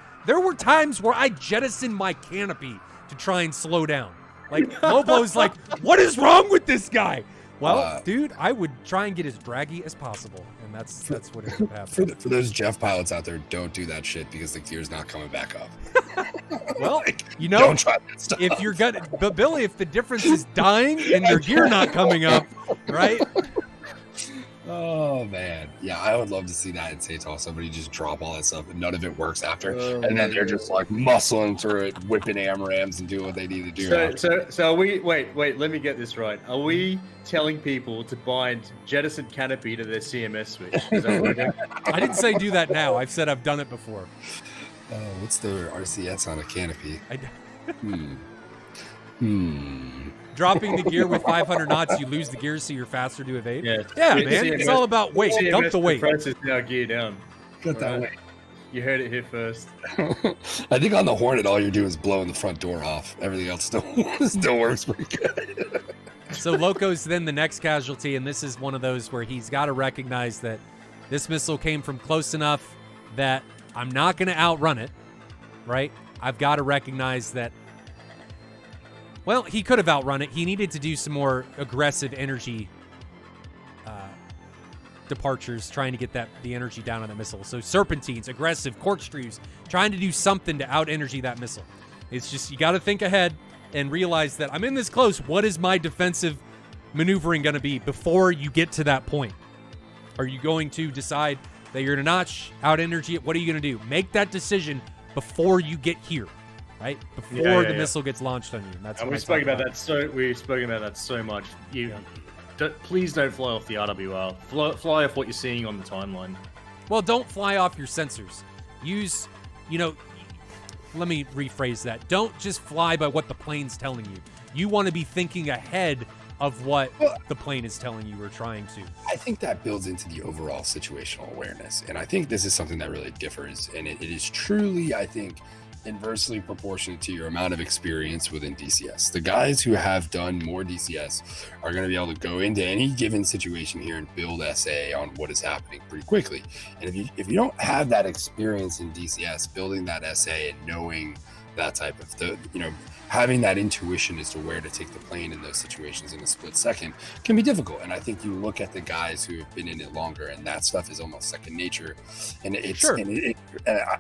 where I jettisoned my canopy to try and slow down. Like, Lobo's like, what is wrong with this guy? Well, dude, I would try and get as draggy as possible, and that's what ended up happening. For those Jeff pilots out there, don't do that shit because the gear's not coming back up. Well, you know, don't try that stuff. If you're gonna, but Billy, if the difference is dying and your gear not coming up, right? Oh man, yeah, I would love to see that in SATAL. Somebody just drop all that stuff, and none of it works after, and then they're just like muscling through it, whipping AMRAMs and doing what they need to do. So are we? Wait, let me get this right. Are we telling people to bind jettison canopy to their CMS switch? Is that what we're doing? I didn't say do that now. I've said I've done it before. What's the RCS on a canopy? Dropping the gear with 500 knots, you lose the gears, so you're faster to evade. Yeah, man. It's all about weight. CMS Dump the weight. Compress is now gear down. Got that weight. You heard it here first. I think on the Hornet, all you're doing is blowing the front door off. Everything else still works pretty good. So Loco's then the next casualty, and this is one of those where he's got to recognize that this missile came from close enough that I'm not going to outrun it, right? I've got to recognize that, well, he could have outrun it. He needed to do some more aggressive energy departures, trying to get the energy down on the missile. So serpentines, aggressive corkscrews, trying to do something to out-energy that missile. It's just, you got to think ahead and realize that I'm in this close. What is my defensive maneuvering going to be before you get to that point? Are you going to decide that you're going to notch, out-energy it? What are you going to do? Make that decision before you get here. Right before the missile gets launched on you. And that's we've spoken about that so much. Please don't fly off the RWR. Fly off what you're seeing on the timeline. Well, don't fly off your sensors. Use, let me rephrase that. Don't just fly by what the plane's telling you. You want to be thinking ahead of what the plane is telling you or trying to. I think that builds into the overall situational awareness, and I think this is something that really differs, and it is truly, I think, inversely proportionate to your amount of experience within DCS. The guys who have done more DCS are going to be able to go into any given situation here and build SA on what is happening pretty quickly. And if you don't have that experience in DCS, building that SA and knowing that type of having that intuition as to where to take the plane in those situations in a split second can be difficult. And I think you look at the guys who have been in it longer, and that stuff is almost second nature. And it's Sure. and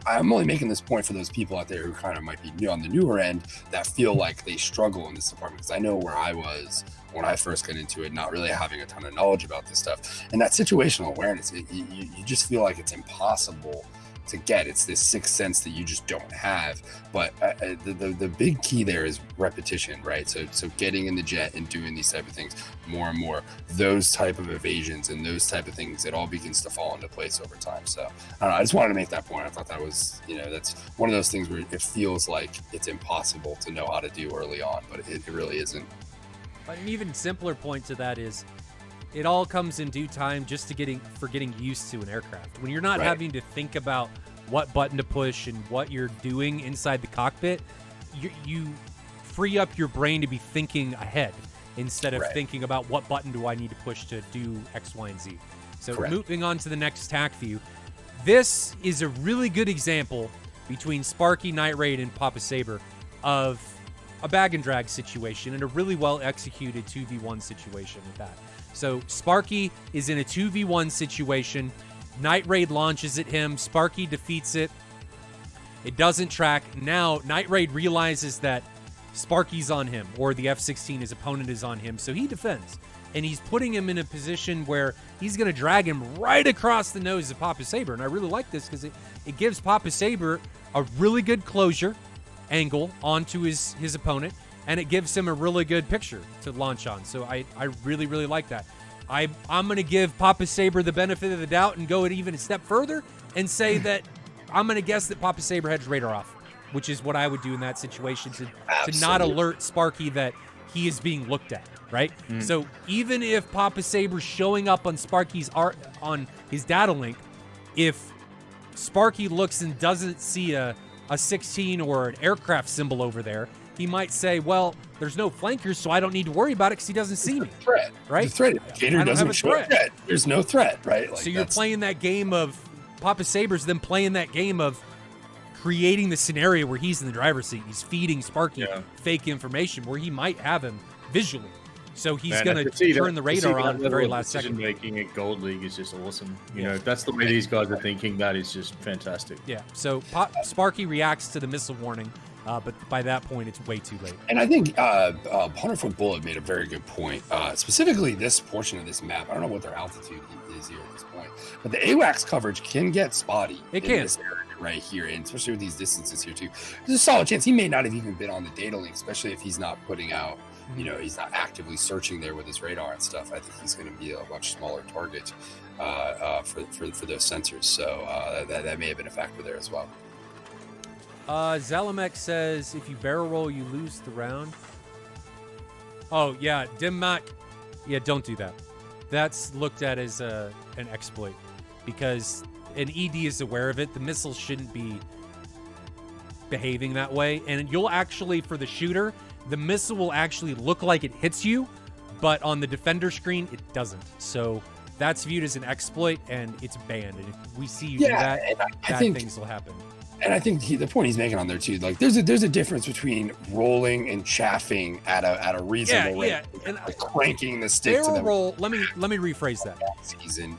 I'm only making this point for those people out there who kind of might be new on the newer end that feel like they struggle in this department, because I know where I was when I first got into it, not really having a ton of knowledge about this stuff. And that situational awareness, you just feel like it's impossible to get. It's this sixth sense that you just don't have. But the big key there is repetition, right? So getting in the jet and doing these type of things more and more, those type of evasions and those type of things, it all begins to fall into place over time. So I don't know, I just wanted to make that point. I thought that was, that's one of those things where it feels like it's impossible to know how to do early on, but it really isn't. An even simpler point to that is it all comes in due time, just to getting used to an aircraft. When you're not having to think about what button to push and what you're doing inside the cockpit, you free up your brain to be thinking ahead instead of thinking about what button do I need to push to do X, Y, and Z. So moving on to the next tack view, this is a really good example between Sparky, Night Raid, and Papa Saber of a bag and drag situation, and a really well executed 2v1 situation with that. So Sparky is in a 2v1 situation. Night Raid launches at him. Sparky defeats it. It doesn't track. Now Night Raid realizes that Sparky's on him, or the F-16, his opponent, is on him. So he defends. And he's putting him in a position where he's going to drag him right across the nose of Papa Saber. And I really like this because it gives Papa Saber a really good closure angle onto his opponent, and it gives him a really good picture to launch on. So I really, really like that. I'm going to give Papa Saber the benefit of the doubt and go even a step further and say that I'm going to guess that Papa Saber had his radar off, which is what I would do in that situation to not alert Sparky that he is being looked at, right? So even if Papa Saber's showing up on Sparky's on his data link, if Sparky looks and doesn't see a 16 or an aircraft symbol over there, he might say, well, there's no flankers, so I don't need to worry about it because he doesn't see me. Threat, right? The threat indicator doesn't show a threat. There's no threat, right? Like, so you're playing that game of Papa Saber's then playing that game of creating the scenario where he's in the driver's seat. He's feeding Sparky fake information where he might have him visually. So he's going to turn the radar on at the very last second. Making at Gold League is just awesome. You know, if that's the way these guys are thinking, that is just fantastic. Yeah. So Sparky reacts to the missile warning, but by that point, it's way too late. And I think 100-foot Bullet made a very good point. Specifically, this portion of this map, I don't know what their altitude is here at this point, but the AWACS coverage can get spotty. It can. This area right here, and especially with these distances here too. There's a solid chance he may not have even been on the data link, especially if he's not putting out, he's not actively searching there with his radar and stuff. I think he's going to be a much smaller target for those sensors. So that may have been a factor there as well. Zalamek says, if you barrel roll, you lose the round. Oh, yeah. Dimmac. Yeah, don't do that. That's looked at as an exploit because an ED is aware of it. The missiles shouldn't be behaving that way. And you'll actually, for the shooter, the missile will actually look like it hits you, but on the defender screen, it doesn't. So that's viewed as an exploit, and it's banned. And if we see you do that, bad things will happen. And I think the point he's making on there too, like there's a difference between rolling and chaffing at a reasonable rate, and like cranking the stick barrel to the roll. Let me rephrase that.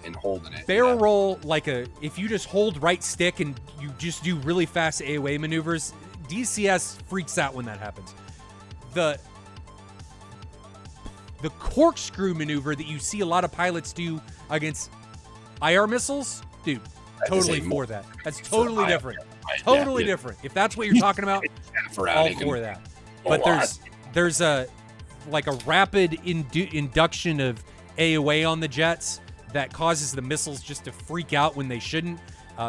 And holding it. Barrel roll if you just hold right stick and you just do really fast AOA maneuvers, DCS freaks out when that happens. The corkscrew maneuver that you see a lot of pilots do against IR missiles, dude, totally for that. That's totally different. Totally different. If that's what you're talking about, all for that. But there's a rapid induction of AOA on the jets that causes the missiles just to freak out when they shouldn't,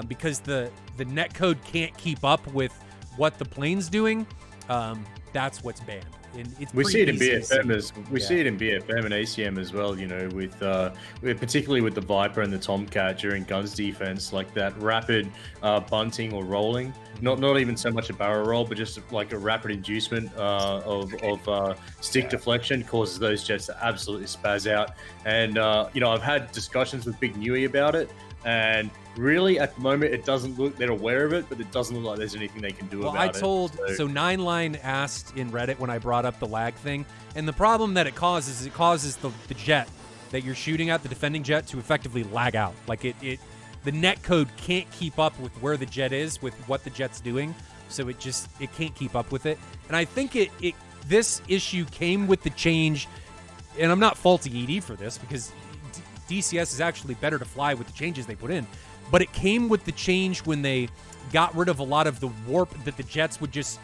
because the netcode can't keep up with what the plane's doing. That's what's banned. And it's we see it in BFM we see it in BFM and ACM as well. With particularly with the Viper and the Tomcat during guns defense, like that rapid bunting or rolling. Not even so much a barrel roll, but just like a rapid inducement of stick deflection causes those jets to absolutely spaz out. And I've had discussions with Big Newy about it. And really, at the moment, it doesn't look, they're aware of it, but it doesn't look like there's anything they can do about it. So Nine Line asked in Reddit when I brought up the lag thing, and the problem that it causes is the jet that you're shooting at, the defending jet, to effectively lag out. Like the net code can't keep up with where the jet is, with what the jet's doing, so it can't keep up with it. And I think this issue came with the change, and I'm not faulting ED for this because DCS is actually better to fly with the changes they put in, but it came with the change when they got rid of a lot of the warp that the jets would just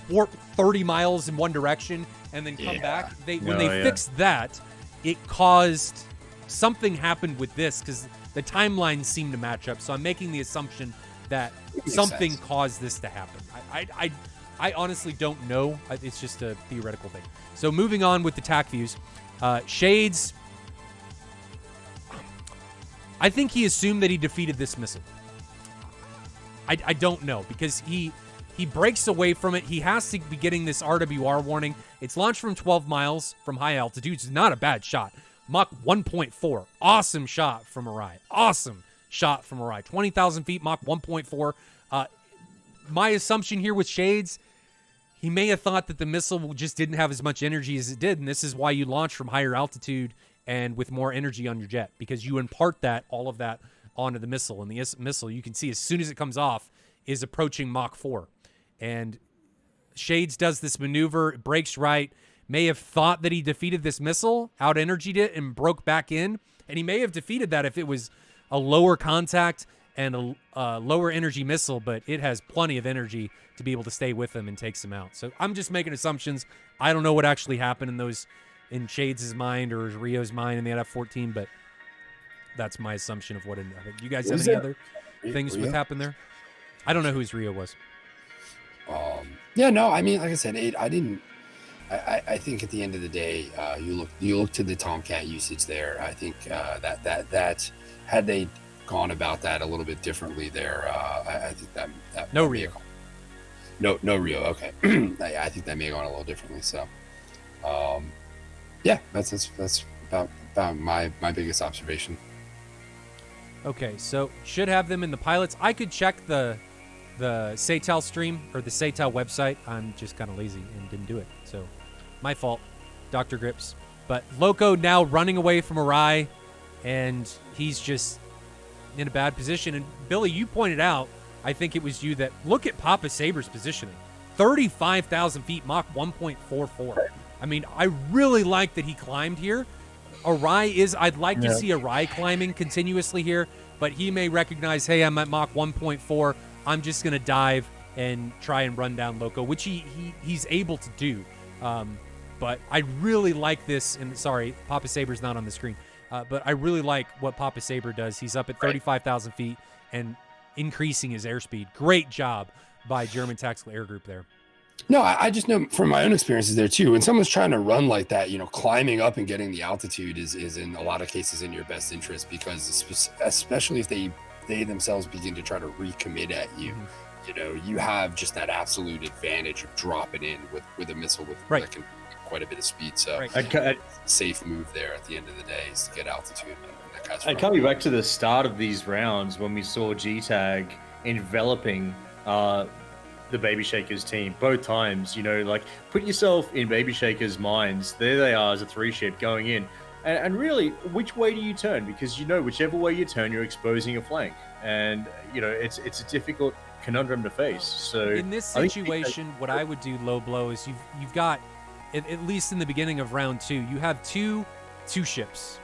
warp 30 miles in one direction and then come back. When they fixed that, it caused something happened with this because the timelines seem to match up. So I'm making the assumption that something caused this to happen. I honestly don't know. It's just a theoretical thing. So moving on with the TAC views, Shades. I think he assumed that he defeated this missile. I don't know because he breaks away from it. He has to be getting this RWR warning. It's launched from 12 miles from high altitudes. It's not a bad shot. Mach 1.4. Awesome shot from Arai. Awesome shot from Arai. 20,000 feet, Mach 1.4. My assumption here with Shades, he may have thought that the missile just didn't have as much energy as it did, and this is why you launch from higher altitude and with more energy on your jet, because you impart all of that onto the missile. And the missile, you can see as soon as it comes off, is approaching Mach 4. And Shades does this maneuver, it breaks right, may have thought that he defeated this missile, out-energied it, and broke back in. And he may have defeated that if it was a lower contact and a lower energy missile, but it has plenty of energy to be able to stay with him and takes him out. So I'm just making assumptions. I don't know what actually happened in Shades' mind or Rio's mind in the F-14, but that's my assumption of what ended up. Do you guys have any other things that happened there? I don't know whose Rio was. Yeah, no, I mean, like I said, I think at the end of the day, you look to the Tomcat usage there. I think that had they gone about that a little bit differently there, I think that no Rio. No Rio. Okay, I think that may have gone a little differently. So, yeah, that's about my biggest observation. Okay, so should have them in the pilots. I could check the SATAL stream or the SATAL website. I'm just kind of lazy and didn't do it. So my fault, Dr. Grips. But Loco now running away from Arai, and he's just in a bad position. And Billy, you pointed out, I think it was you, that look at Papa Saber's positioning. 35,000 feet, Mach 1.44. I mean, I really like that he climbed here. I'd like to see Arai climbing continuously here, but he may recognize, hey, I'm at Mach 1.4. I'm just going to dive and try and run down Loco, which he's able to do. But I really like this, and sorry, Papa Saber's not on the screen, but I really like what Papa Saber does. He's up at 35,000 feet and increasing his airspeed. Great job by German Tactical Air Group there. No, I just know from my own experiences there too. When someone's trying to run like that, climbing up and getting the altitude is in a lot of cases in your best interest, because especially if they themselves begin to try to recommit at you, you have just that absolute advantage of dropping in with a missile that can quite a bit of speed. So safe move there at the end of the day is to get altitude. And coming back to the start of these rounds when we saw G-Tag enveloping the Baby Shakers team both times, put yourself in Baby Shakers' minds. There they are as a 3-ship going in. And really, which way do you turn? Because whichever way you turn, you're exposing a flank. And, it's a difficult conundrum to face. So in this situation, what I would do, Low Blow, is you've got, at least in the beginning of round 2, you have two ships.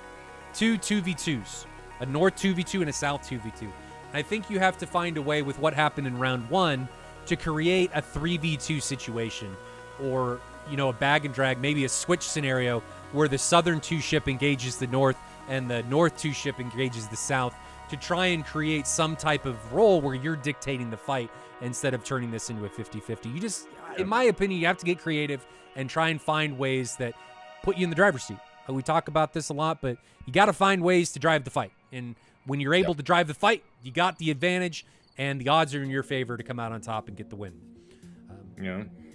Two 2v2s. A North 2v2 and a South 2v2. And I think you have to find a way with what happened in round 1 to create a 3v2 situation, or a bag and drag, maybe a switch scenario where the Southern 2-ship engages the North and the North 2-ship engages the South, to try and create some type of role where you're dictating the fight instead of turning this into a 50-50. In my opinion, you have to get creative and try and find ways that put you in the driver's seat. We talk about this a lot, but you got to find ways to drive the fight. And when you're able to drive the fight, you got the advantage, and the odds are in your favor to come out on top and get the win.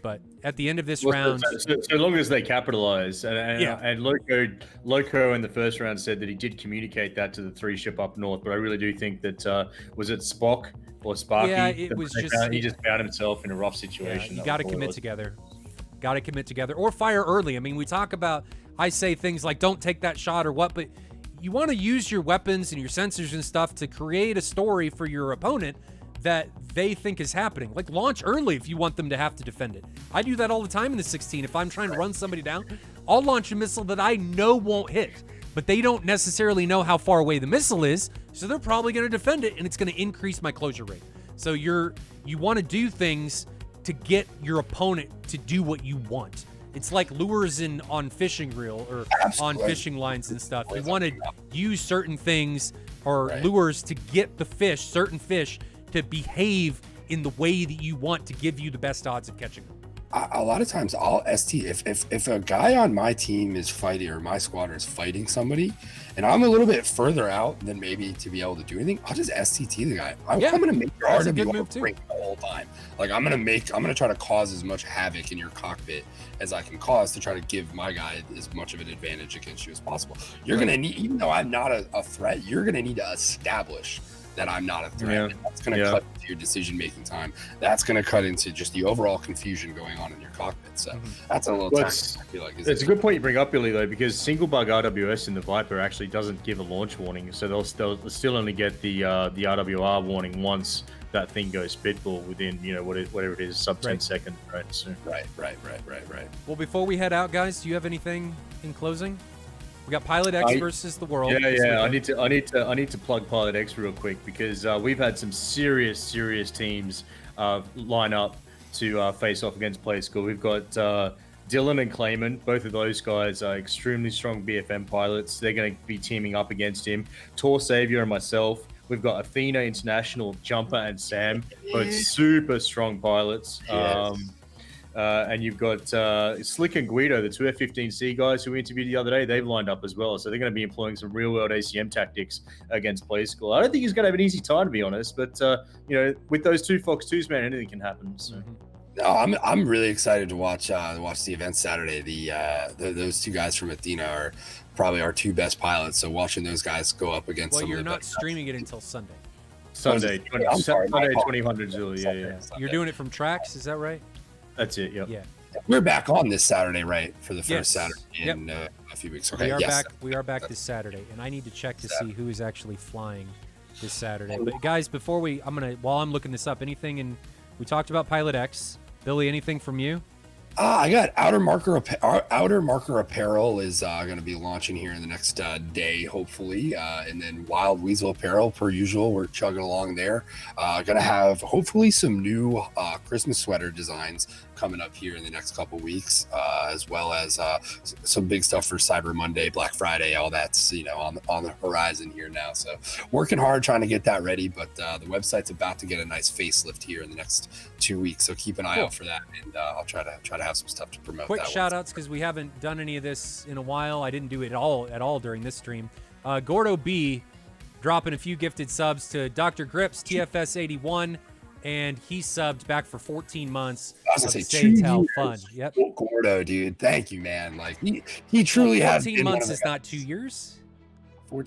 But at the end of this Well, round, so long as they capitalize, and Yeah. and Loco in the first round said that he did communicate that to the 3-ship up north, but I really do think that was it Spock or Sparky? Yeah, it was just- he just found himself in a rough yeah, situation. you That got to was all it commit was. together. Got to commit together or fire early. I mean, we talk about, I say things like don't take that shot or what, but you want to use your weapons and your sensors and stuff to create a story for your opponent that they think is happening. Like launch early if you want them to have to defend it. I do that all the time in the 16. If I'm trying to run somebody down, I'll launch a missile that I know won't hit, but they don't necessarily know how far away the missile is, so they're probably going to defend it, and it's going to increase my closure rate. So you want to do things to get your opponent to do what you want. It's like lures on fishing reel or Absolutely. on fishing lines and stuff. You want to use certain things or Right. lures to get the fish, certain fish, to behave in the way that you want to give you the best odds of catching them. A lot of times I'll ST if a guy on my team is fighting or my squadron is fighting somebody and I'm a little bit further out than maybe to be able to do anything, I'll just STT the guy. I'm gonna make your that's a good RWR move too. break the whole time. Like I'm gonna try to cause as much havoc in your cockpit as I can cause to try to give my guy as much of an advantage against you as possible. You're gonna need, even though I'm not a threat, you're gonna need to establish that I'm not a threat. Yeah. And that's going to cut into your decision-making time. That's going to cut into just the overall confusion going on in your cockpit. So that's a little Well, tactic, I feel like. It's a good point you bring up, Billy, though, because single bug RWS in the Viper actually doesn't give a launch warning, so they'll still only get the RWR warning once that thing goes spitball within whatever it is, sub 10 seconds, right? So. Right. Well, before we head out, guys, do you have anything in closing? We got Pilot X versus the world. this I weekend. need to plug Pilot X real quick because we've had some serious teams line up to face off against Play School. We've got Dylan and Clayman. Both of those guys are extremely strong BFM pilots. They're going to be teaming up against him. Tor Savior and myself. We've got Athena International, Jumper and Sam, both super strong pilots. Yes. And you've got Slick and Guido, the two F-15C guys who we interviewed the other day. They've lined up as well, so they're going to be employing some real-world ACM tactics against Play School. I don't think he's going to have an easy time, to be honest. But with those two Fox 2s, man, anything can happen. So. No, I'm really excited to watch the event Saturday. Those two guys from Athena are probably our two best pilots. So watching those guys go up against Well, some you're of the not best streaming it until Sunday. Sunday, I'm sorry, Sunday my 2000 Zulu. Yeah. You're doing it from tracks, is that right? That's it. Yep. Yeah. We're back on this Saturday, right? For the first Yes. Saturday in a few weeks. Okay, We are yes. back. We are back this Saturday, and I need to check to see who is actually flying this Saturday. But guys, before while I'm looking this up, we talked about Pilot X. Billy, anything from you? I got Outer Marker Apparel is going to be launching here in the next day, hopefully. And then Wild Weasel Apparel, per usual, we're chugging along there. Going to have hopefully some new Christmas sweater designs coming up here in the next couple weeks, as well as some big stuff for Cyber Monday, Black Friday, all that's on the horizon here now. So working hard trying to get that ready, but the website's about to get a nice facelift here in the next 2 weeks. So keep an eye out for that, and I'll try to have some stuff to promote. Quick that shout outs because we haven't done any of this in a while. I didn't do it at all during this stream. Gordo B dropping a few gifted subs to Dr. Grips, TFS81, and he subbed back for 14 months. I was of gonna say 2 SATAL years. fun. Yep. Gordo, dude, thank you, man. Like he truly has 14 been one months of is the not guys. 2 years.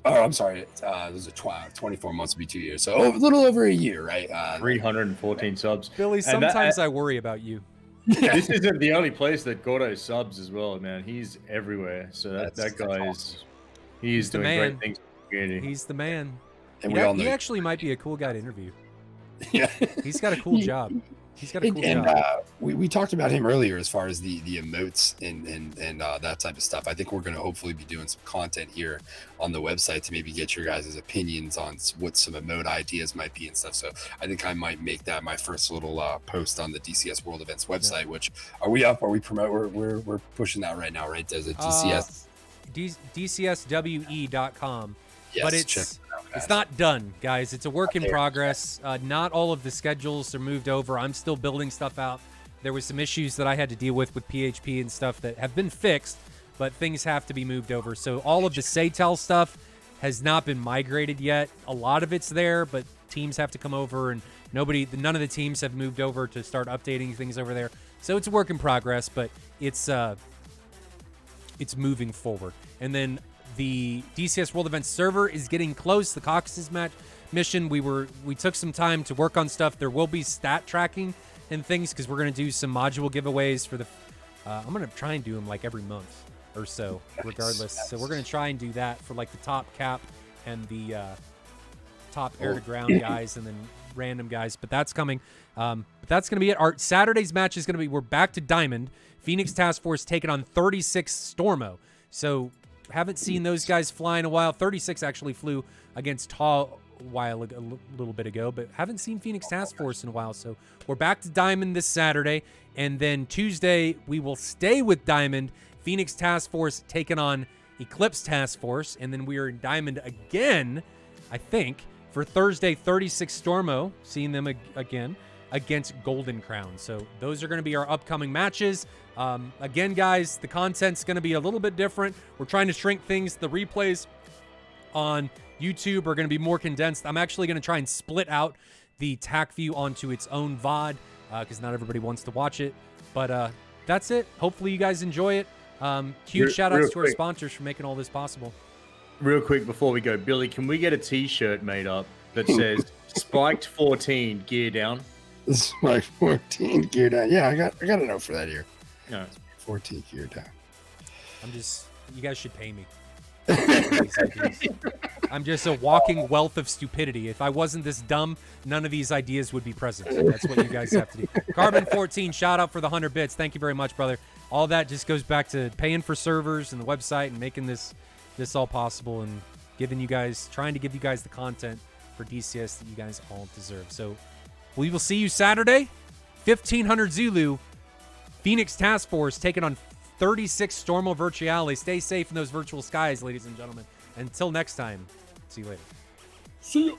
I'm sorry. It was 24 months to be 2 years, so a little over a year, right? 314 subs. Billy, And that- sometimes I worry about you. This isn't the only place that Gordo subs as well, man. He's everywhere. So that guy is He's the doing man. great things for the community. He's the man. And we all know. He actually might be a cool guy to interview. Yeah. He's got a cool job. He's got a cool And job. we talked about him earlier as far as the emotes and that type of stuff. I think we're going to hopefully be doing some content here on the website to maybe get your guys' opinions on what some emote ideas might be and stuff. So I think I might make that my first little post on the DCS World Events website. Which are we up? Are we promote? We're pushing that right now, right? There's a DCS. DCSWE.com. Yes, but check it's it out, guys. it's not done, guys. It's a work in There. progress. Not all of the schedules are moved over. I'm still building stuff out. There was some issues that I had to deal with PHP and stuff that have been fixed, but things have to be moved over. So all of the SATAL stuff has not been migrated yet. A lot of it's there, but teams have to come over, and none of the teams have moved over to start updating things over there. So it's a work in progress, but it's moving forward. And then the DCS World Events server is getting close. The Caucasus mission, we took some time to work on stuff. There will be stat tracking and things because we're going to do some module giveaways for the. I'm going to try and do them like every month or so, regardless. So we're going to try and do that for like the top cap and the top air to ground guys, and then random guys. But that's coming. But that's going to be it. Our Saturday's match is going to be, we're back to Diamond. Phoenix Task Force taking on 36 Stormo. So haven't seen those guys fly in a while. 36 actually flew against Taw a little bit ago, but haven't seen Phoenix Task Force in a while. So we're back to Diamond this Saturday, and then Tuesday we will stay with Diamond. Phoenix Task Force taking on Eclipse Task Force, and then we are in Diamond again, I think, for Thursday. 36 Stormo, seeing them again against Golden Crown. So those are going to be our upcoming matches. Again, guys, the content's going to be a little bit different. We're trying to shrink things. The replays on YouTube are going to be more condensed. I'm actually going to try and split out the TAC view onto its own VOD because not everybody wants to watch it. But that's it. Hopefully you guys enjoy it. Huge shout outs to our sponsors for making all this possible. Real quick before we go, Billy, can we get a t-shirt made up that says Spiked 14 gear down? Spiked 14 gear down. Yeah, I got a note for that here. No. 14 gear down. You guys should pay me. I'm just a walking wealth of stupidity. If I wasn't this dumb, none of these ideas would be present. That's what you guys have to do. Carbon 14, shout out for the 100 bits. Thank you very much, brother. All that just goes back to paying for servers and the website and making this all possible, and trying to give you guys the content for DCS that you guys all deserve. So we will see you Saturday, 1500 Zulu, Phoenix Task Force taking on 36 Stormo Virtuale. Stay safe in those virtual skies, ladies and gentlemen. Until next time, see you later. See you.